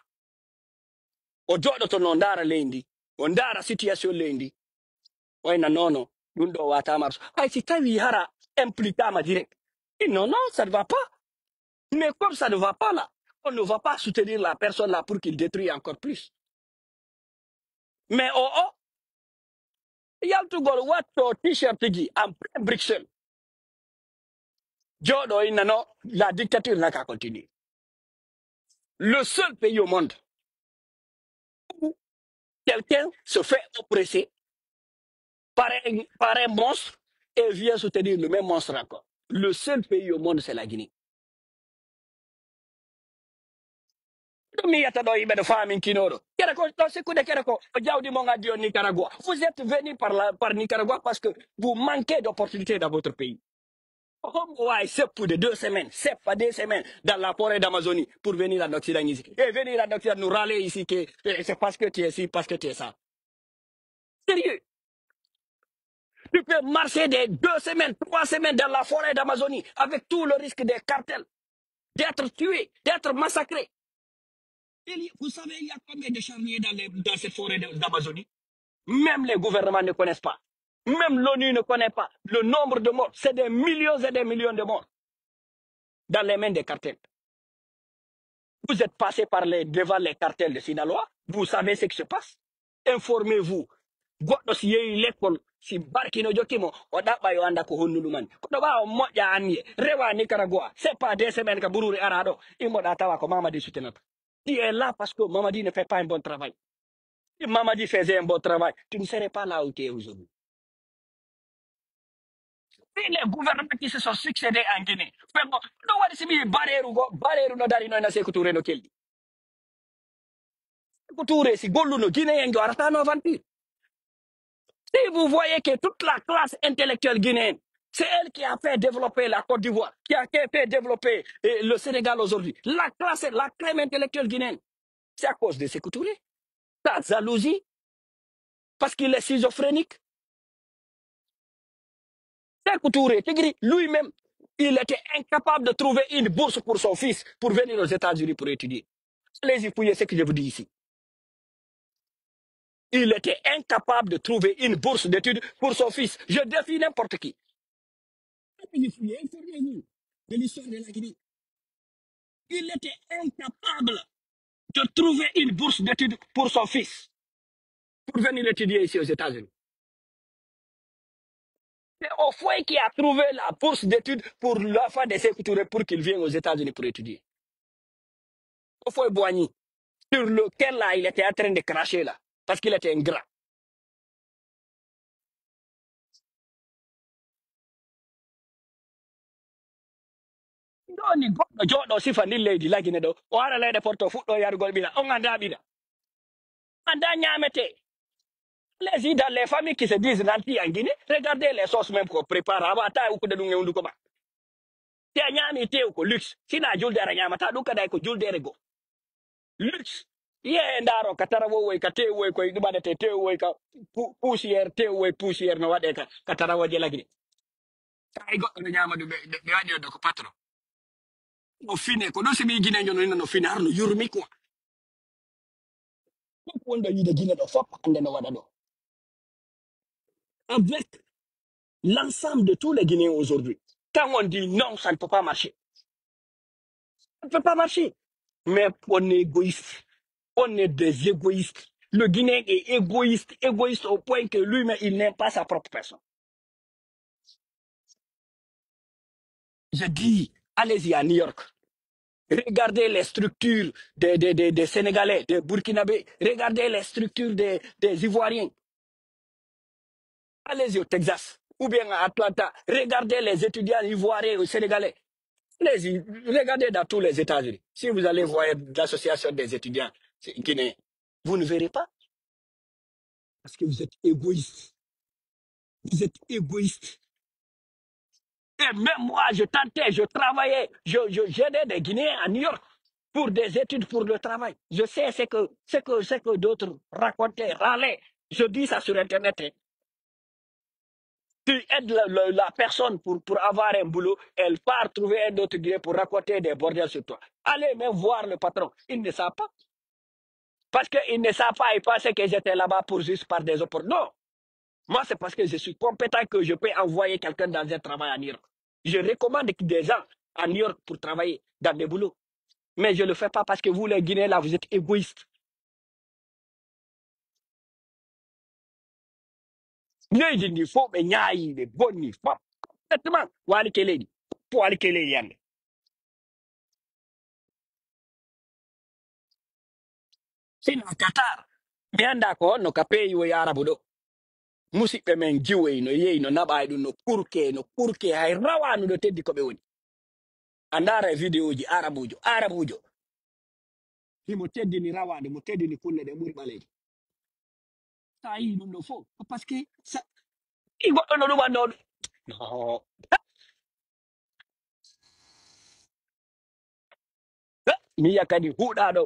O jodo to non dara lendi. On dara situation lendi. Oyna nono ɗum ɗo wata marche hay si tawi hara impliquama direct et non ça ne va pas mais comme ça ne va pas là on ne va pas soutenir la personne là pour qu'il détruise encore plus mais yaltugol watto t-shirt gi en plein Bruxelles joɗo innano la dictature n'a qu'à continuer le seul pays au monde où quelqu'un se fait oppresser par un monstre et vient soutenir le même monstre encore le seul pays au monde c'est la Guinée. Vous êtes venu par Nicaragua parce que vous manquez d'opportunités dans votre pays. C'est pour 2 semaines, c'est pas 2 semaines dans la forêt d'Amazonie pour venir en Occident ici. Et venir en Occident nous râler ici que c'est parce que tu es ici, parce que tu es ça. Sérieux. Tu peux marcher des 2 semaines, 3 semaines dans la forêt d'Amazonie avec tout le risque des cartels, d'être tué, d'être massacré. Vous savez, il y a combien de charniers dans cette forêt d'Amazonie? Même les gouvernements ne connaissent pas. Même l'ONU ne connaît pas. Le nombre de morts, c'est des millions et des millions de morts dans les mains des cartels. Vous êtes passé devant les cartels de Sinaloa, vous savez ce qui se passe. Informez-vous. Goɗɗo si yehi l'école si barkino jokkimo o ɗaɓɓa yo anda ko honnulu man koɗo ɓawa moƴƴa anniye rewa Nicaragua c'est pas 2 semaines ka ɓururi ara ɗo immoɗa tawa ko Mamadi soutenata. Tu es là parce que Mamadi ne fait pas un bon travail. Si Mamadi faisait un bon travail, tu ne serais pas là où tu es aujourd'hui. Et les gouvernements qui se sont succédés en Guinée, non wadi sibi bareru no dari no na Sékou Touré no keldi. Sékou Touré si gollu no Guinée en arata no aventure. Si vous voyez que toute la classe intellectuelle guinéenne, c'est elle qui a fait développer la Côte d'Ivoire, qui a fait développer le Sénégal aujourd'hui. La crème intellectuelle guinéenne, c'est à cause de Sékou Touré. La jalousie, parce qu'il est schizophrénique. Sékou Touré, Tigri, lui-même, il était incapable de trouver une bourse pour son fils pour venir aux États-Unis pour étudier. Allez-y, fouillez ce que je vous dis ici. Il était incapable de trouver une bourse d'études pour son fils. Je défie n'importe qui. Allez-y, fouillez, informez-vous de l'histoire de la Guinée. Il était incapable de trouver une bourse d'études pour son fils pour venir étudier ici aux États-Unis. C'est Ofoy qui a trouvé la bourse d'études pour l'enfant de Sékou Touré pour qu'il vienne aux États-Unis pour étudier. Ofoy Boigny, sur lequel là, il était en train de cracher là, parce qu'il était ingrat. Doni goɗɗo joɗo sifa ndin leydi lagine ɗo o ara leyɗe porto fuɗɗo yarugol ɓila on anda ɓila anda ñamete. Les dans les familles qui se disent nanti en Guinée, regardez les sauces même qu'on prépare avant ata ukude ɗum e hunduko ma. Te a ñami tew ko luxe sina juldere ñamata ɗum kada ko juldere go luxe ye ndaro ka tarawowoy ka tewoy koye ɗumanete tewoy ka poussiére tewoy poussiére no waɗe ka tarawoje lagine ay goɗɗo no ñama ɗum ɓe waɗi ɗo ko patron no fine ko ɗo simi guinejo no ina no fine har no yurmi quoi fof wonɗo yiide guine ɗo fof hande no waɗa ɗo avec l'ensemble de tous les Guinéens aujourd'hui quand on dit non ça ne peut pas marcher ça ne peut pas marcher mais on est égoïste on est des égoïstes. Le Guinéen est égoïste, égoïste au point que lui-même, il n'aime pas sa propre personne. Je dis, allez-y à New York. Regardez les structures des Sénégalais, des Burkinabés. Regardez les structures des Ivoiriens. Allez-y au Texas ou bien à Atlanta. Regardez les étudiants ivoiriens ou sénégalais. Allez-y, regardez dans tous les États-Unis. Si vous allez voir l'association des étudiants guinéens, vous ne verrez pas. Parce que vous êtes égoïste. Vous êtes égoïste. Et même moi, je tentais, je travaillais, j'aidais des Guinéens à New York pour des études, pour le travail. Je sais ce que d'autres racontaient, râlaient. Je dis ça sur Internet. Hein. Tu aides la personne pour avoir un boulot, elle part trouver un autre Guinéen pour raconter des bordels sur toi. Allez même voir le patron. Il ne savent pas. Parce qu'il ne savent pas, ils pensaient que j'étais là-bas pour juste par des opportunités. Non. Moi, c'est parce que je suis compétent que je peux envoyer quelqu'un dans un travail à New York. Je recommande des gens à New York pour travailler dans des boulots. Mais je ne le fais pas parce que vous, les Guinéens, là, vous êtes égoïstes. Il faut mais les bonnes, complètement. Wali Keledi. Pour Wali Keledi, Yann. C'est dans Qatar. Mais en d'accord, no kapé yo yarabudo. Musidɓe men jiwoy no yehi no naɓayi ɗum no purke hay rawanu ɗo teddi koɓe woni a ndara e vidéo ji arabujo himo teddini rawande mo teddini kulle ɗe ɓuri ɓaleji sa yi ɗum ɗo fof par ce que i goɗɗo no ɗumanno no mi yiya kadi huuɗaɗo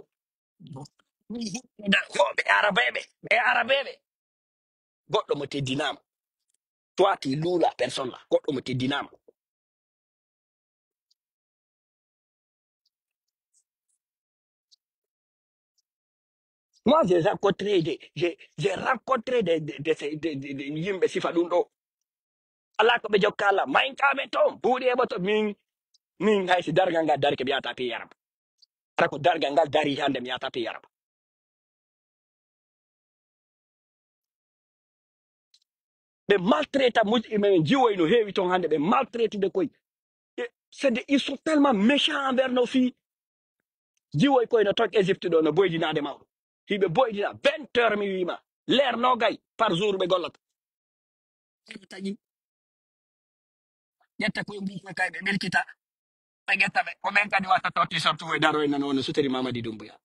ɓe arabeɓe goɗɗo mo teddinama toi tu loues la personne là goɗɗo mo teddinama moi j'ai rencontré yimɓe sifa ɗum ɗo ala ko ɓe jokkala maynkaɓe toon buuɗi eɓo to min haysi dargal ngal dari ke mi yahata pi yaraba ara ko dargal ngal dari hande mi yahata pi yaraba ɓe maltraita musidɓe men jiwoy no heewi toon hande ɓe maltraitude koye ils sont tellement méchants envers nos filles jiwoy koye no toon égypte ɗo no boydinade mawɗo hiɓe boydina 20 heures mi wima l'air nogay par jour ɓe gollata ɓe taƴi ƴetta koye mbukoy kay ɓe ɓelkita ɓe ƴetta ɓe ko ɓen kadi watta totti sortu e daro en nano no suteri mamadi dumbuya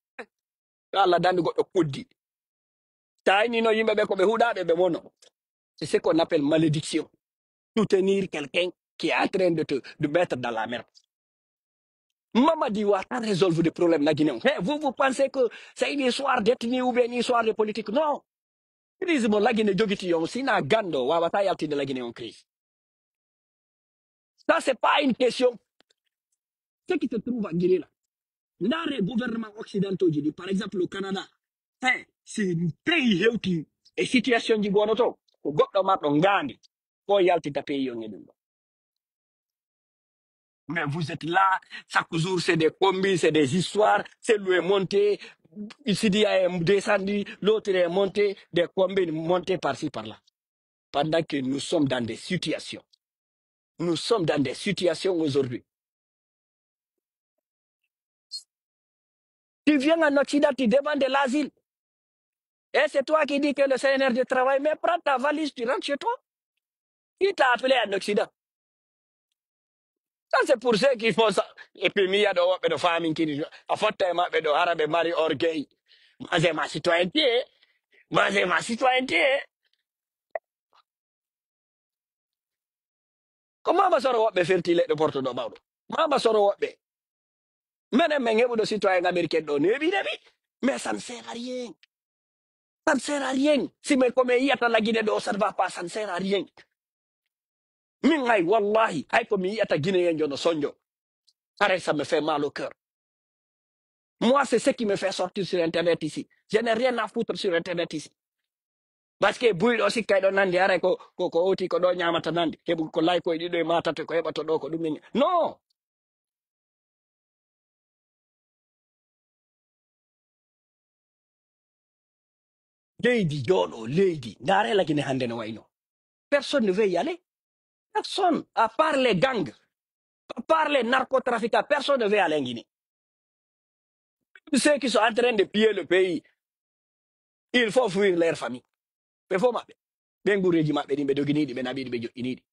Allah dandu goɗɗo kuddi ta ni no yimɓe ɓe ko ɓe huuɗaɓe ɓe wono C'est ce qu'on appelle malédiction. Soutenir quelqu'un qui est en train de mettre dans la merde. Mamadi Ouattara résolve des problèmes na Guinée. Vous pensez que c'est une histoire d'ethnie ou bien une histoire de politique? Non. Crise mo la Guinée jogiti yon sina gando wawata yalti de la Guinée en crise. Ça c'est pas une question. Ce qui se trouve en Guinée là. Là les gouvernements occidentaux dit par exemple le Canada. C'est un pays heuti et situation di bonoto. Ko goddo ma do ngandi. Ko yalti ta pays yon ngedum. Mais vous êtes là, chaque jour c'est des combis, c'est des histoires, c'est lui est monté, ici il est descendu, l'autre est monté, des combis montés par-ci par-là. Pendant que nous sommes dans des situations. Nous sommes dans des situations aujourd'hui. Tu viens en Occident, tu demandes de l'asile. Et c'est toi qui dis que le CNRD travaille, mais prends ta valise, tu rentres chez toi. Qui t'a appelé en Occident? Ça, c'est pour ceux qui font ça. Et puis, il y a des familles qui disent, en fait, de arabe mari orgueil. Moi, c'est ma citoyenneté. Moi, c'est ma citoyenneté. Comment ma soro woɓɓe fertile de porto ɗo mawɗo mama soro woɓɓe menen min heɓuɗo citoyen américain ɗo neeɓi neɓi mais ça ne sert à rien. Ça ne sert à rien. Si mais comme yiyata la Guinée ɗo ça ne va pas, ça ne sert à rien. Min hay wallahi hay ko mi yiyata guinéen jo no sonjo pareil ça me fait mal au cœur. Moi c'est ce qui me fait sortir sur internet ici. Je n'ai rien à foutre sur internet ici. Parce que buyɗo sikkay ɗo nandi aray ko oti ko ɗo ñamata nandi heɓu ko lay koye ɗiɗo e matata ko heɓata ɗo ko ɗum ni non. Lady Jodo, Lady, Ndare la Guinée hande no wayno. Personne ne veut y aller. Personne, à part les gangs, à part les narcotrafiquants, personne ne veut aller en Guinée. Ceux qui sont en train de piller le pays, il faut fuir leur famille. Il faut m'appeler. Ben goureji mabbe dimbe dogini di ben abidi be joini di.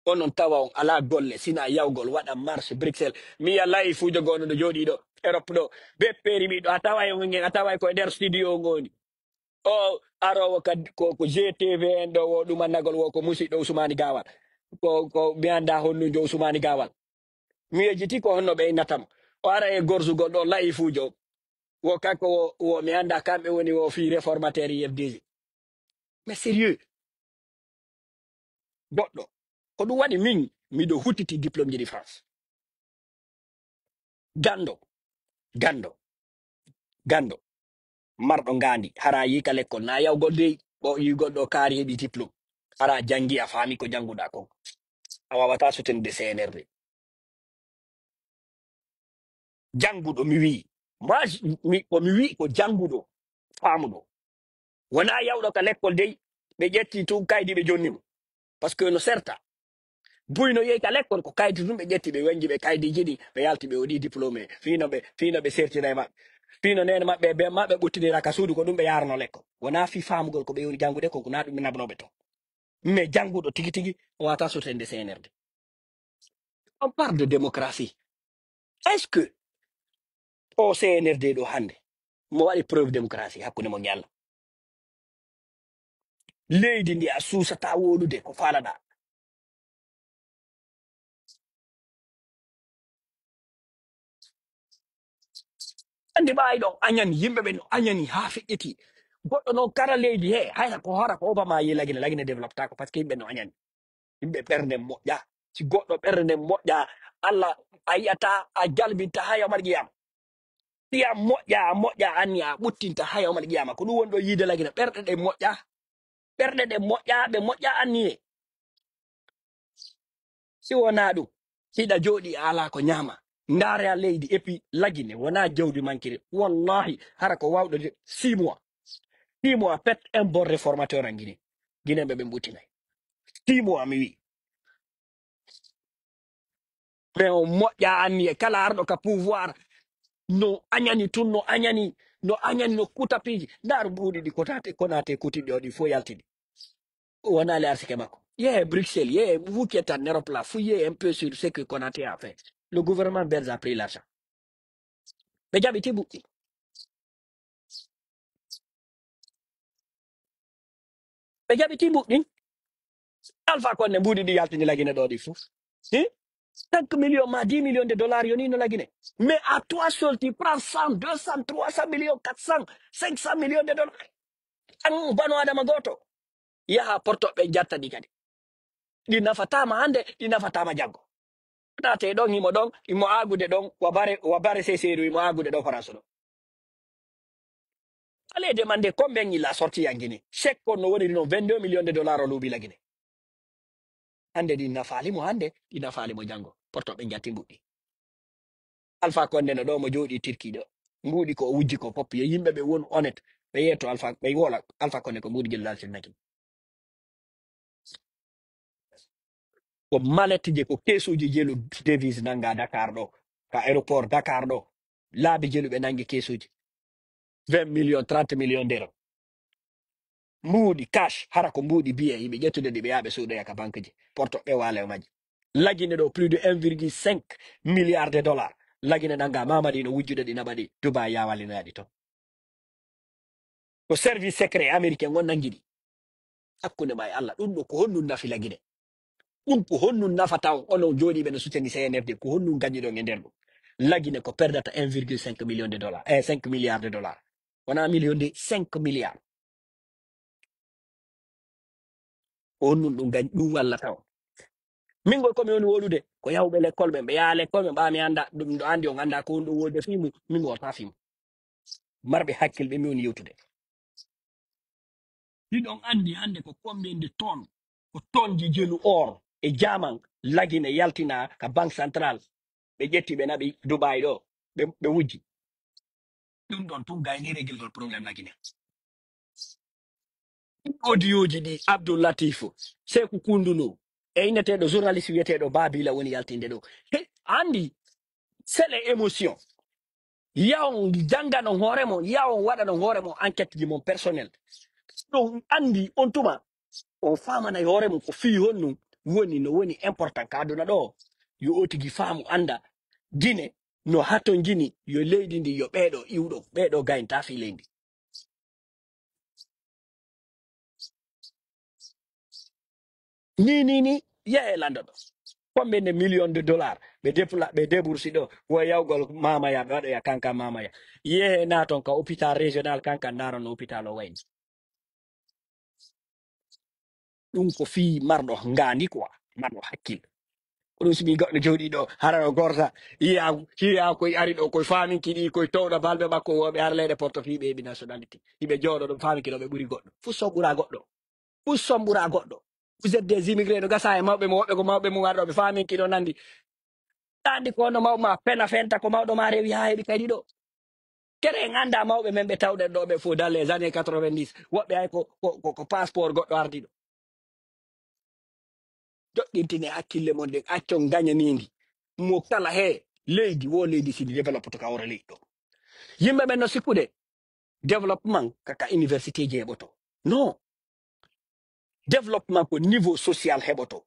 Onon tawa on ala golle sina yawgol wada marche Bruxelles. Mi ya lay fujo gono do jodi do Europe do be peri mi do atawa yo ngen atawa ko der studio ngoni. O arowo kad ko GTV en do wo dum nagol wo ko musiddo Ousmane Gawal ko mi anda honno jo Ousmane Gawal mi yejiti ko honno be natam o ara e gorzugol do lay fujo wo kanko wo mi anda kambe woni wo fi réformateur FDG mais sérieux goddo ko dum wadi min mi do hutiti diplôme ji di France gando gando mardo ngandi hara yi ka lekkol na yawgol dey bo yi goddo kaari hebi diplôme hara jangi a fami ko janguda ko a wawata sutende CNRD jangudo mi wi moi mi wi ko jangudo famudo wona yawdo ka lekkol dey be jetti tun kaydi be jonnimo parce que no certa buyno yeyi ka lekkol ko kaydi dum be jetti be wangi be kaydi jidi be yalti be wodi diplômé fino be sertina mabbe fino nene mabbe be mabbe buttidira ka suudu ko dum be yarno lekko wona fi famugol ko be woni jangude ko na dum nabnobe to mais jangudo tigi tigi o wata sotende CNRD. On parle de démocratie. Est-ce que au CNRD do hande mo wadi preuve démocratie hakkunde mo nyalla leydi ndi a susata wodude ko falada andi bayi ɗon añani yimɓe ɓe no añani ha feƴƴiti goɗɗo noon kara leydi he hayra ko hora ko obama yi lagine développeta ko par ce que yimɓe no añani yimɓe ɓerde moƴƴa si goɗɗo ɓerde moƴƴa allah a yiyata a jalbinta ha yawmal qiyama ɗiyam moƴƴa anni a ɓuttinta ha yawmal qiyama ko ɗum woni ɗo yiide lagine ɓerɗe ɗe moƴƴa ɓerɗe ɗe moƴƴa ɓe moƴƴa anni e si wona ɗum hiɗa jooɗi ala ko ñama ndaare a leydi et puis lagine wona jawdi mankiri wallahi hara ko wawɗo 6 mois 6 mois pet un bon réformateur en Guinée Guinée ɓe mbutinay 6 mois mi wi mais o moƴƴa anni e kala arɗo ka pouvoir no añani tun no kutapiji ndaaru mbuɗi ɗi konate kutiɗi o ɗi fo yaltiɗi wona le arsike makko yehe Bruxelles yehe vous qui êtes en Europe là fouillez un peu sur ce que Konaté a fait. Le gouvernement belge a pris l'argent ɓe jaɓi tiɓuɗɗi ɓe jaɓi timbu ɗin Alpha Condé mbuɗi ɗi yaltini lagine ɗo ɗi fou. 5 millions ma 10 millions de dollars yoni no lagine. Mais à toi seul tu prends 100 200 300 millions 400 500 millions de dollars an bano adama goto yaha portoɓe jatta ɗi kadi ɗi nafatama hande ɗi nafatama jaggo nate ɗon himo ɗon imo agude ɗon wabare seseru imo agude ɗon France ɗo allez demander combien il a sorti en Guinée chèque kon no woni non 22 millions de dollars o luubi la Guinée hande ɗi nafalimo hande ɗi nafalimo janggo portoɓe jatti mbuɗɗi Alpha Condé no ɗo mo jooɗi Turki ɗo mbuɗi ko o wujji ko pop yo yimɓe ɓe won honnête ɓe yeeto Alpha ɓe wola Alpha Condé ko mbuɗi guel laltinnaki ko mallette je ko kesuji jelu devise nanga Dakar ɗo ka aéroport Dakar ɗo laabi jelu ɓe nangi kesuji 20 millions 30 millions d'euros mbuɗi cash hara ko mbuɗi biye yimɓe ƴettude ɗi ɓe yaɓe suuɗoya ka banque ji portoɓe wale o maji lagine ɗo plus de 1,5 milliard de dollars lagine nanga mamadi no wujjude ɗi naɓaɗi Dubai yawalinaɗi to ko service secret américain gon nangi ɗi hakkunde ma e Allah ɗum ɗo ko honnum nafi lagine ɗum ko honnum nafata on onon jooɗiɓe no souteni CNFD ko honnum gañi ɗon e nder ɗum lagine ko perdata 1,5 millions de dollars 5 milliards de dollars wona million de 5 milliards ko honnum ɗum gañi ɗum wallata on min gol komi woni wolude ko yawɓe l'école ɓe yaha l'école ɓe mbami anda ɗum ɗo andi on anda ko on ɗo wolude fimu min wota fimu marɓe hakkille ɓe mi woni yewtude ɗiɗon andi hande ko combien de tonnes ko tonnes ji jelu or e jaman lagine yaltina ka banque centrale ɓe ƴetti ɓe naɓi Dubai ɗo ɓe wujji ɗum ɗon tun gaynire gel gol probléme lagine audioji ɗi Abdoul Latif Sekou Koundoulou e inneteɗo journaliste wiyeteɗo Babila woni yaltinde ɗo andi c'est les émotions yawon jangano hoore mon yawon waɗano hoore mon enquête ji mon personnel ɗum andi on tuma on famana hoore mum ko fi honnum woni no woni important ka aduna ɗo yo o tigi faamu anda Guinée no hatton jini yo leydi ndi yo ɓeeɗo iwɗo ɓeeɗo gaynta fi leydi ni yehe landa ɗo combien de millions de dollars ɓe déboursi ɗo wo yawgol mamaya ɓe waɗoya kanka mamaya yehe naton ka hôpital régional kanka darano hôpital o wayni ɗum ko fi marɗo ngandi quoi marɗo hakkille ko ɗum simi goɗɗo jooɗi ɗo harano gorta hiya koye ari ɗo koye faminki ɗi koye towɗo balɓe makko woɓe har leyɗe porto fi ɓe heɓi nationalité hiɓe jooɗo ɗum faminki ɗo ɓe ɓuuri goɗɗo fu somɓura goɗɗo fu somɓura goɗɗo vous êtes des immigrés ɗo gasa e mawɓe mo woɓɓe ko mawɓe mum arɗo ɓe faminki ɗo nandi andi ko no mawɓe ma pena fenta ko mawɗo ma rewi ha heeɓi kadi ɗo kere en anda mawɓe men ɓe tawɗen ɗo ɓe fo dans les années 90 woɓɓe hay ko passeport goɗɗo ardi ɗo joɗɗintine hakkille mon nden accon gañanidi mo kala he leydi wo leydi sidi développe to ka wora leydi ɗo yimɓe ɓen no sikkude développement kaka université ji heɓoto non développement ko niveau social heɓoto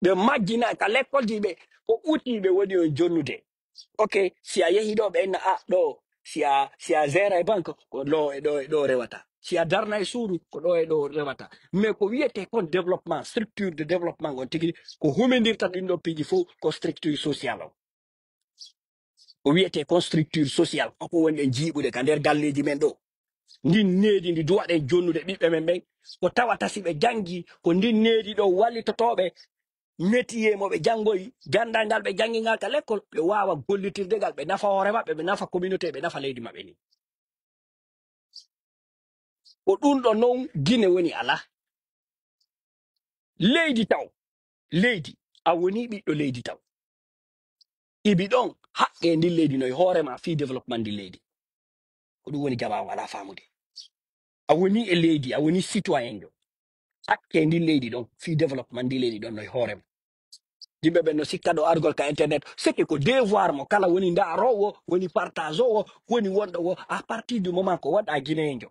ɓe majjina ka l'école ji ɓe ko utiɓe woni on jonnude ok si a yehi ɗo ɓe inna a ɗo si a gère e banque ko ɗo e ɗo e ɗo rewata si a darna e suudu ko ɗo e ɗo rewata mais ko wiyete kon développement structure de développement on tigui ko humindirta ɗin ɗo piiji fof ko structure social o ko wiyete kon structure social koko woni en jiiɓude ka nder galleji men ɗo ndin needi ndi duwaɗen jonnude ɓiɓɓe men ɓen ko tawata si ɓe jangi ko ndin needi ɗo wallitotoɓe métier mo ɓe jangoyi gandal ngal ɓe jangi ngal ka l'école ɓe wawa gollitirde ngal ɓe nafa hoore maɓɓe ɓe nafa communauté ɓe nafa leydi maɓɓe ni ko ɗum ɗo noon Guinée woni ala leydi taw leydi a woni ɓiɗɗo leydi taw ibi ɗon haqqe ndin leydi no e hoorema fi développement ndi leydi ko ɗum woni jama wala famude a woni e leydi a woni citoyen jo hakke ndin leydi ɗon fi développement ndi leydi ɗon no e hoorema yimɓe ɓen no sikka ɗo argol ka internet seke ko devoir mo kala woni ndarowo woni partage owo woni wonɗo wo à partir du moment ko waɗa guinéen jo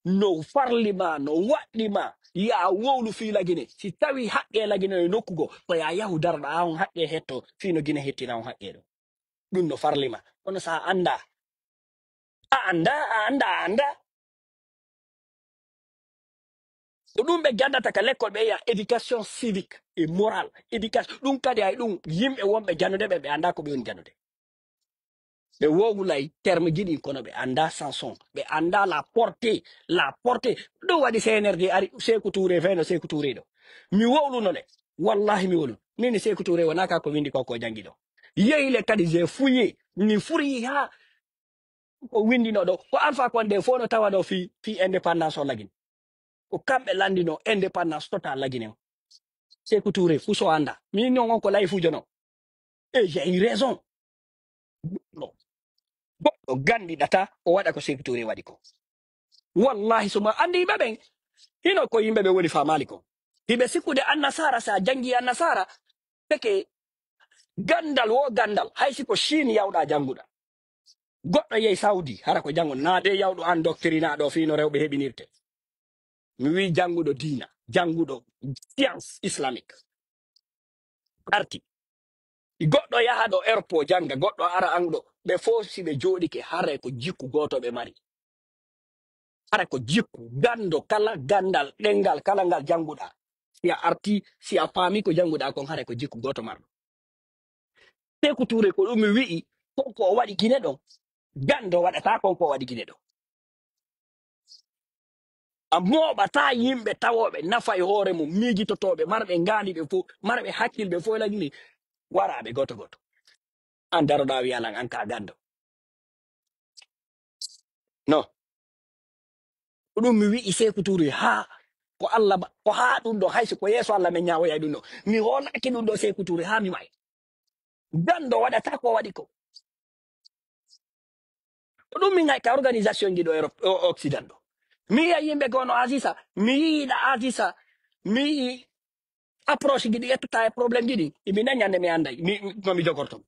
no farlima no waɗɗima ya wowlu fi lagine si tawi haqqe lagine e nokkugo ko ya yahu darɗa a on haqqe hetto fino guine hettina on haqqe ɗo ɗum no farlima kono sa anda a anda ko ɗum ɓe gandata ka l'école ɓe ya éducation civique et morale éducation ɗum kadi hay ɗum yimɓe wonɓe jannude ɓe anda ko ɓe woni jannude ɓe wowlay terme jiɗi kono ɓe anda sanson ɓe anda la portée ɗum waɗi CNRD ari Sékou Touré feno Sékou Touré ɗo mi wowluno le wallahi mi wolu nini Sékou Touré wona ka ko windi ko jangi ɗo yehile kadi j'ai fouillé mi furi ha ko windino ɗo ko Alpha Condé fo no tawa ɗo fi indépendance o lagin ko kamɓe landino indépendance total lagine o Sékou Touré fu so anda min non on ko lay fu jono et j'ai eu raison no goɗɗo gandiɗata o waɗa ko Sékou Touré waɗi ko wallahi suma andi yimɓe ɓen hino ko yimɓe ɓe woni famali ko hiɓe sikkude annasara sa jangi annasara feke gandal wo gandal hay siko Chine yawɗa janguɗa goɗɗo yehi Saudi hara ko jango naade yawɗo an doctrinaɗo fino rewɓe heɓinirte mi wi janguɗo dina janguɗo science islamique arti goɗɗo yaha ɗo airport janga goɗɗo ara an ɗo ɓe fof si ɓe joɗike hara ko jikku goto ɓe mari hara ko jikku gando kala gandal ɗengal kala ngal janguɗa si a arti si a faami ko janguɗa kon hara ko jikku goto marɗo Sékou Touré ko ɗum mi wi'i konko o waɗi guine ɗon gando waɗata konko o waɗi guine ɗon a moɓata yimɓe tawoɓe nafa e hoore mum miijitotoɓe marɓe ngaaliɓe fof marɓe hakkilɓe fof lagini waraɓe goto goto an daroɗa wiyalan an ka gando non ko ɗum mi wi'i Sékou Touré ha ko Allah ko ha ɗum ɗo hayso ko yeeso Allah men ñawoyay ɗum ɗo mi holaki ɗum ɗo Sékou Touré ha mi may gando waɗata ko waɗi ko ko ɗum min hay ka organisation ji ɗo Europe Occident ɗo mi yiya yimɓe gono Asisa mi yiiɗa Asisa mi yii approche ji ɗi ƴettuta e probléme ji ɗi imi nañande mi anday nomi jogorto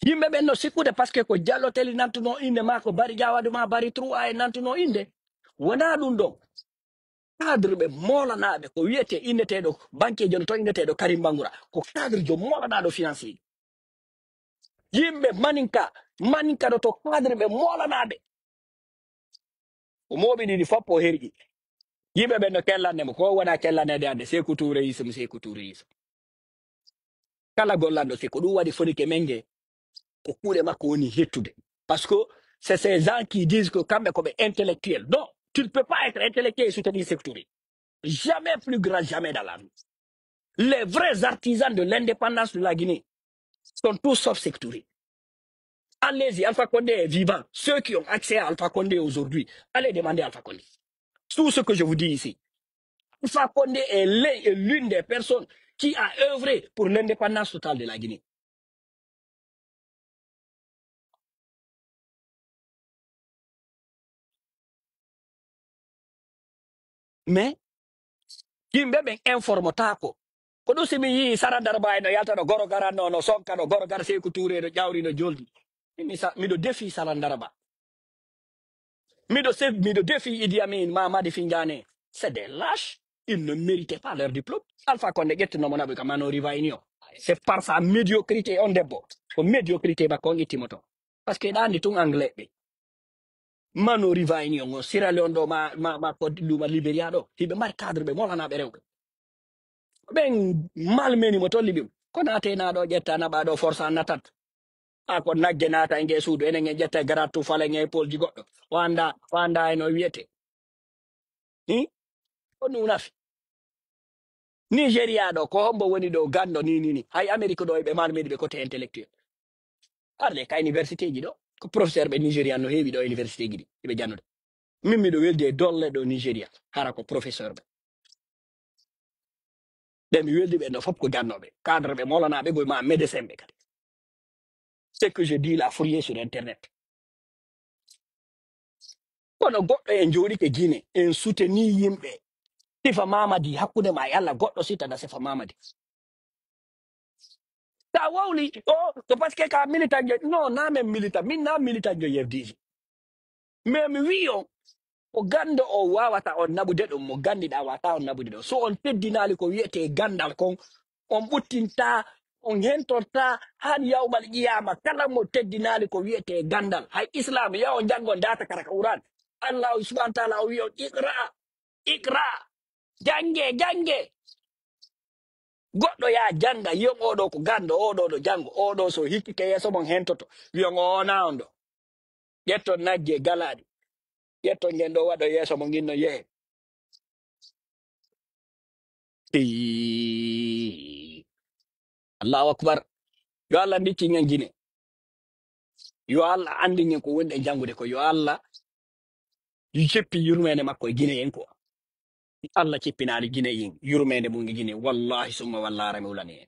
yimɓe ɓen no sikkude par ce que ko Diallo Teli nantuno inde ma ko Bari Jawadu ma Bari Trois e nantuno inde wona ɗum ɗon cadre ɓe molanaɓe ko wiyete inneteɗo banque no to inneteɗo Karim Bangoura ko cadre jo molanaɗo financier yimɓe maninka ɗo to cadre ɓe molanaɓe ko moɓi ɗiɗi foppo herƴi yimɓe ɓen no kellanemo ko wona kellanede ande Sékou Touré yisum Sékou Touré yisum kala gollanɗo si ko ɗum waɗi fonike menge ko kuuɗe makko woni hettude par ce que c'est ces gens qui disent que kamɓe koɓe intellectuel non tu ne peux pas être intellectuel et soutenir Sékou Touré jamais plus grand jamais dans la vie les vrais artisans de l'indépendance de la Guinée sont tous sauf Sékou Touré. Allez-y, Alpha Condé est vivant. Ceux qui ont accès à Alpha Condé aujourd'hui, allez demander à Alpha Condé. Tout ce que je vous dis ici. Alpha Condé est l'une des personnes qui a œuvré pour l'indépendance totale de la Guinée. Mais, yimɓe ɓen informotako ko ɗum simi yii Sara Darba no yalta no goro garanno no sonka no goro gara Sékou Touré no ƴawri no joldi miɗo défi Sara Darba miɗo défi Idi Amin Mamadi Fingane c'est des lâches ils ne méritaient pas leur diplôme Alpha Condé ƴettinomo naɓe ka Manori Vayni o c'est par sa médiocrité on debbo ko médiocrité makko on ittimo to par ce que ɗandi tun anglais ɓe Manori Vayni o Sierra Leone ɗo ma ko luma Libéria ɗo hiɓe mari cadre ɓe molanaɓe rewɓe ɓen malmenimo tolli ɓim ko natenaɗo ƴetta naɓaɗo force an natat ko nagge naata e nge suudu enen en ƴetta e garattu fale e polji goɗɗo wanda eno wiyete ko ɗum nafi Nigéria ɗo ko hombo woni ɗo gando ni hay Amérique ɗo ɓe malmedi ɓe côté intellectuel arde ka université ji ɗo ko professeur ɓe Nigérian no heewi ɗo université ji ɗi ɓe jannude min miɗo weldi e dolle ɗo Nigéria hara ko professeur ɓe mi weldi ɓe no fof ko jannoɓe cadre ɓe molanaɓe goye ma médecin ɓe kadi c'est que je dis la fouiller sur internet kono goɗɗo en jooɗike Guinée en souteni yimɓe sifa Mamadi hakkude ma e Allah goɗɗo sittana sifa Mamadi sa wawli ko par ce que ka militant jo non na men militant min na militant jo yefdiji mais mi wi on o gando o wawata on naɓude ɗum mo gandiɗa wata on naɓude ɗo so on teddinali ko wiyete gandal kon on ɓuttinta on hentorta han yawmal qiyama kala mo teddinali ko wiete gandal hay islam yaw jango data kara quran allah subhanahu wa ta'ala o wiyo ikra jange goddo ya janga yo odo ko gando odo do jango odo so hikkike yeso mon hentoto wiyo ngona ondo yetto najje galadi yetto ngendo wado yeso mo ginno ye Allahu akbar yo allah ndicci ngen gine yo allah andi ngen ko wonde jangude ko yo allah ceppi yurmene makko e gine en ko Allah cippinaali gine yin yurmende mun gine wallahi summa wallahi mawlani.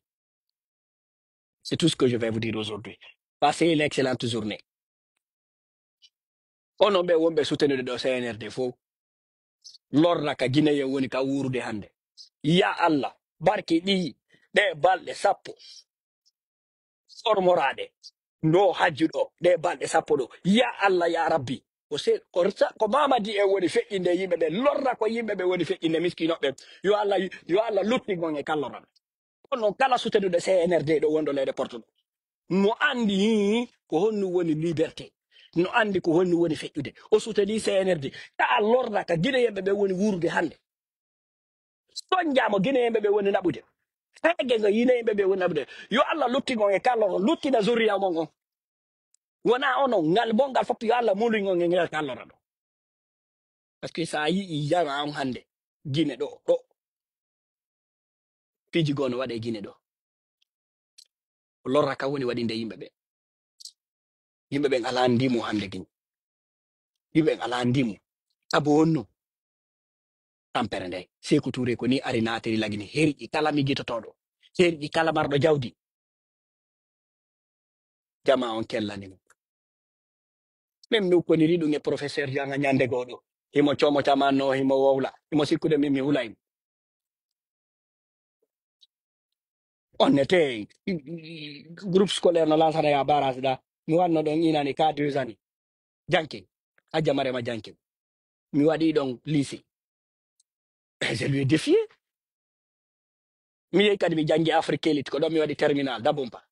C'est tout ce que je vais vous dire aujourd'hui. Passez une excellente journée. Onon be wonbe soutenir do CNRD fo lorra ka gine ye woni ka wurude hande. Ya Allah barki ɗi ɗe balɗe sappo ormorade no hajjuɗo ɗe balɗe sappo ɗo ya Allah ya rabbi ko mamadi e woni feƴƴinde yimɓe ɓe lorra ko yimɓe ɓe woni feƴƴinde miskinoɓe yo Allah luttigon e kalloran onon kala sutenude CNRD ɗo wondo leyde porto ɗo mo andi ko honnu woni liberté no andi ko honnu woni feƴƴude o suteni CNRD ta lorra ka gine yimɓe ɓe woni wurude hande soñjamo gine yimɓe ɓe woni naɓude hege ngo yine yimɓe ɓe woni naɓude yo Allah luttigon e kalloron luttina zuriya mon on wona onon ngal bongal fof yo Allah mulugon e ngel kallora ɗo par ce que sa yii jama on hande gine ɗo piji gono waɗe gine ɗo lorra ka woni waɗinde yimɓe ɓen ala ndimu hande gine yimɓe ɓen ala ndimu saabu honno tampere nde Sékou Touré ko ni ari natiri lagini herƴi kala migitotoɗo herƴi kala marɗo jawdi jama on kellanimo même mi ukkoniri ɗum e professeur janga ñande goɗo himo como camanno himo wowla himo sikkude min mi hulaymo on nete groupe scolaire no lansana ya barage ɗa mi wanno ɗon inani ka 2 années janking hajja marema janking mi waɗi ɗon lycée je lui ai défié mi yehi kadi mi jangi Afrique Elite ko ɗon mi waɗi terminal Dabompa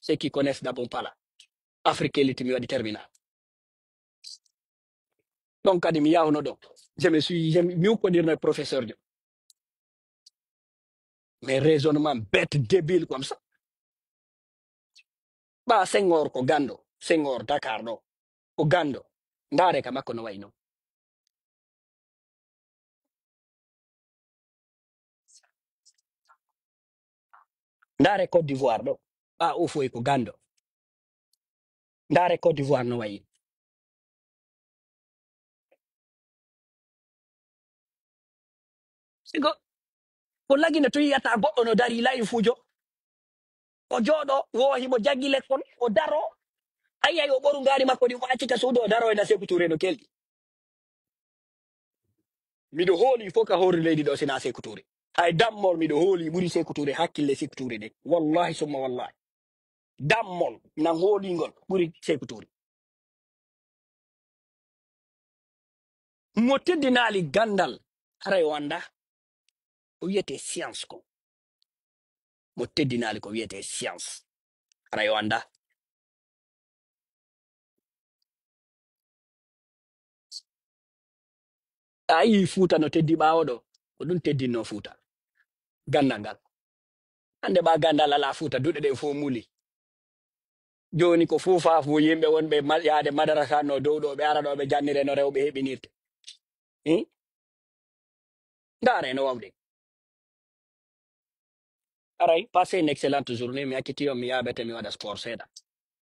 ceux qui connaissent Dabompa là Afrique Elite mi waɗi terminal donc kadi mi yawno ɗon mi ukkodirno e professeur jo mais raisonnement bête débile comme ça ɓa Senghor ko gando Senghor Dakar ɗo ko gando ndaare ka makko no wayno ndaare Côte d'Ivoire ɗo ɓa o foy ko gando ndaare Côte d'Ivoire no wayi sigo ko lagine to yiyata goɗɗo no dari layi fujo o jooɗo wohimo jaggi lekkol o daro ayyay o ɓoru ngari makko ɗi o accita suudu o daro ena Sékou Touré no kelɗi miɗo hooli fof ka hori leydi ɗo sina Sékou Touré hay dammol miɗo hooli ɓuri Sékou Touré hakkille Sékou Touré ɗe wallahi summa wallahi dammol nan hoolingol ɓuri Sékou Touré mo teddinali gandal haray o anda ko wiyete science ko mo teddinali ko wiyete science haray o anda a yi Fuuta no teddi ɓawo ɗo ko ɗum teddinno Fuuta gandal ngal hande ɓa gandal ala Fuuta duɗe ɗe fof muli joni ko fuufa fu yimɓe wonɓe yaade madaraka no dow ɗo ɓe ara ɗo ɓe jannire no rewɓe heɓinirte ndaare no wawde aray passé une excellente journée mi hakkiti on mi yaɓete mi waɗa sport seeɗa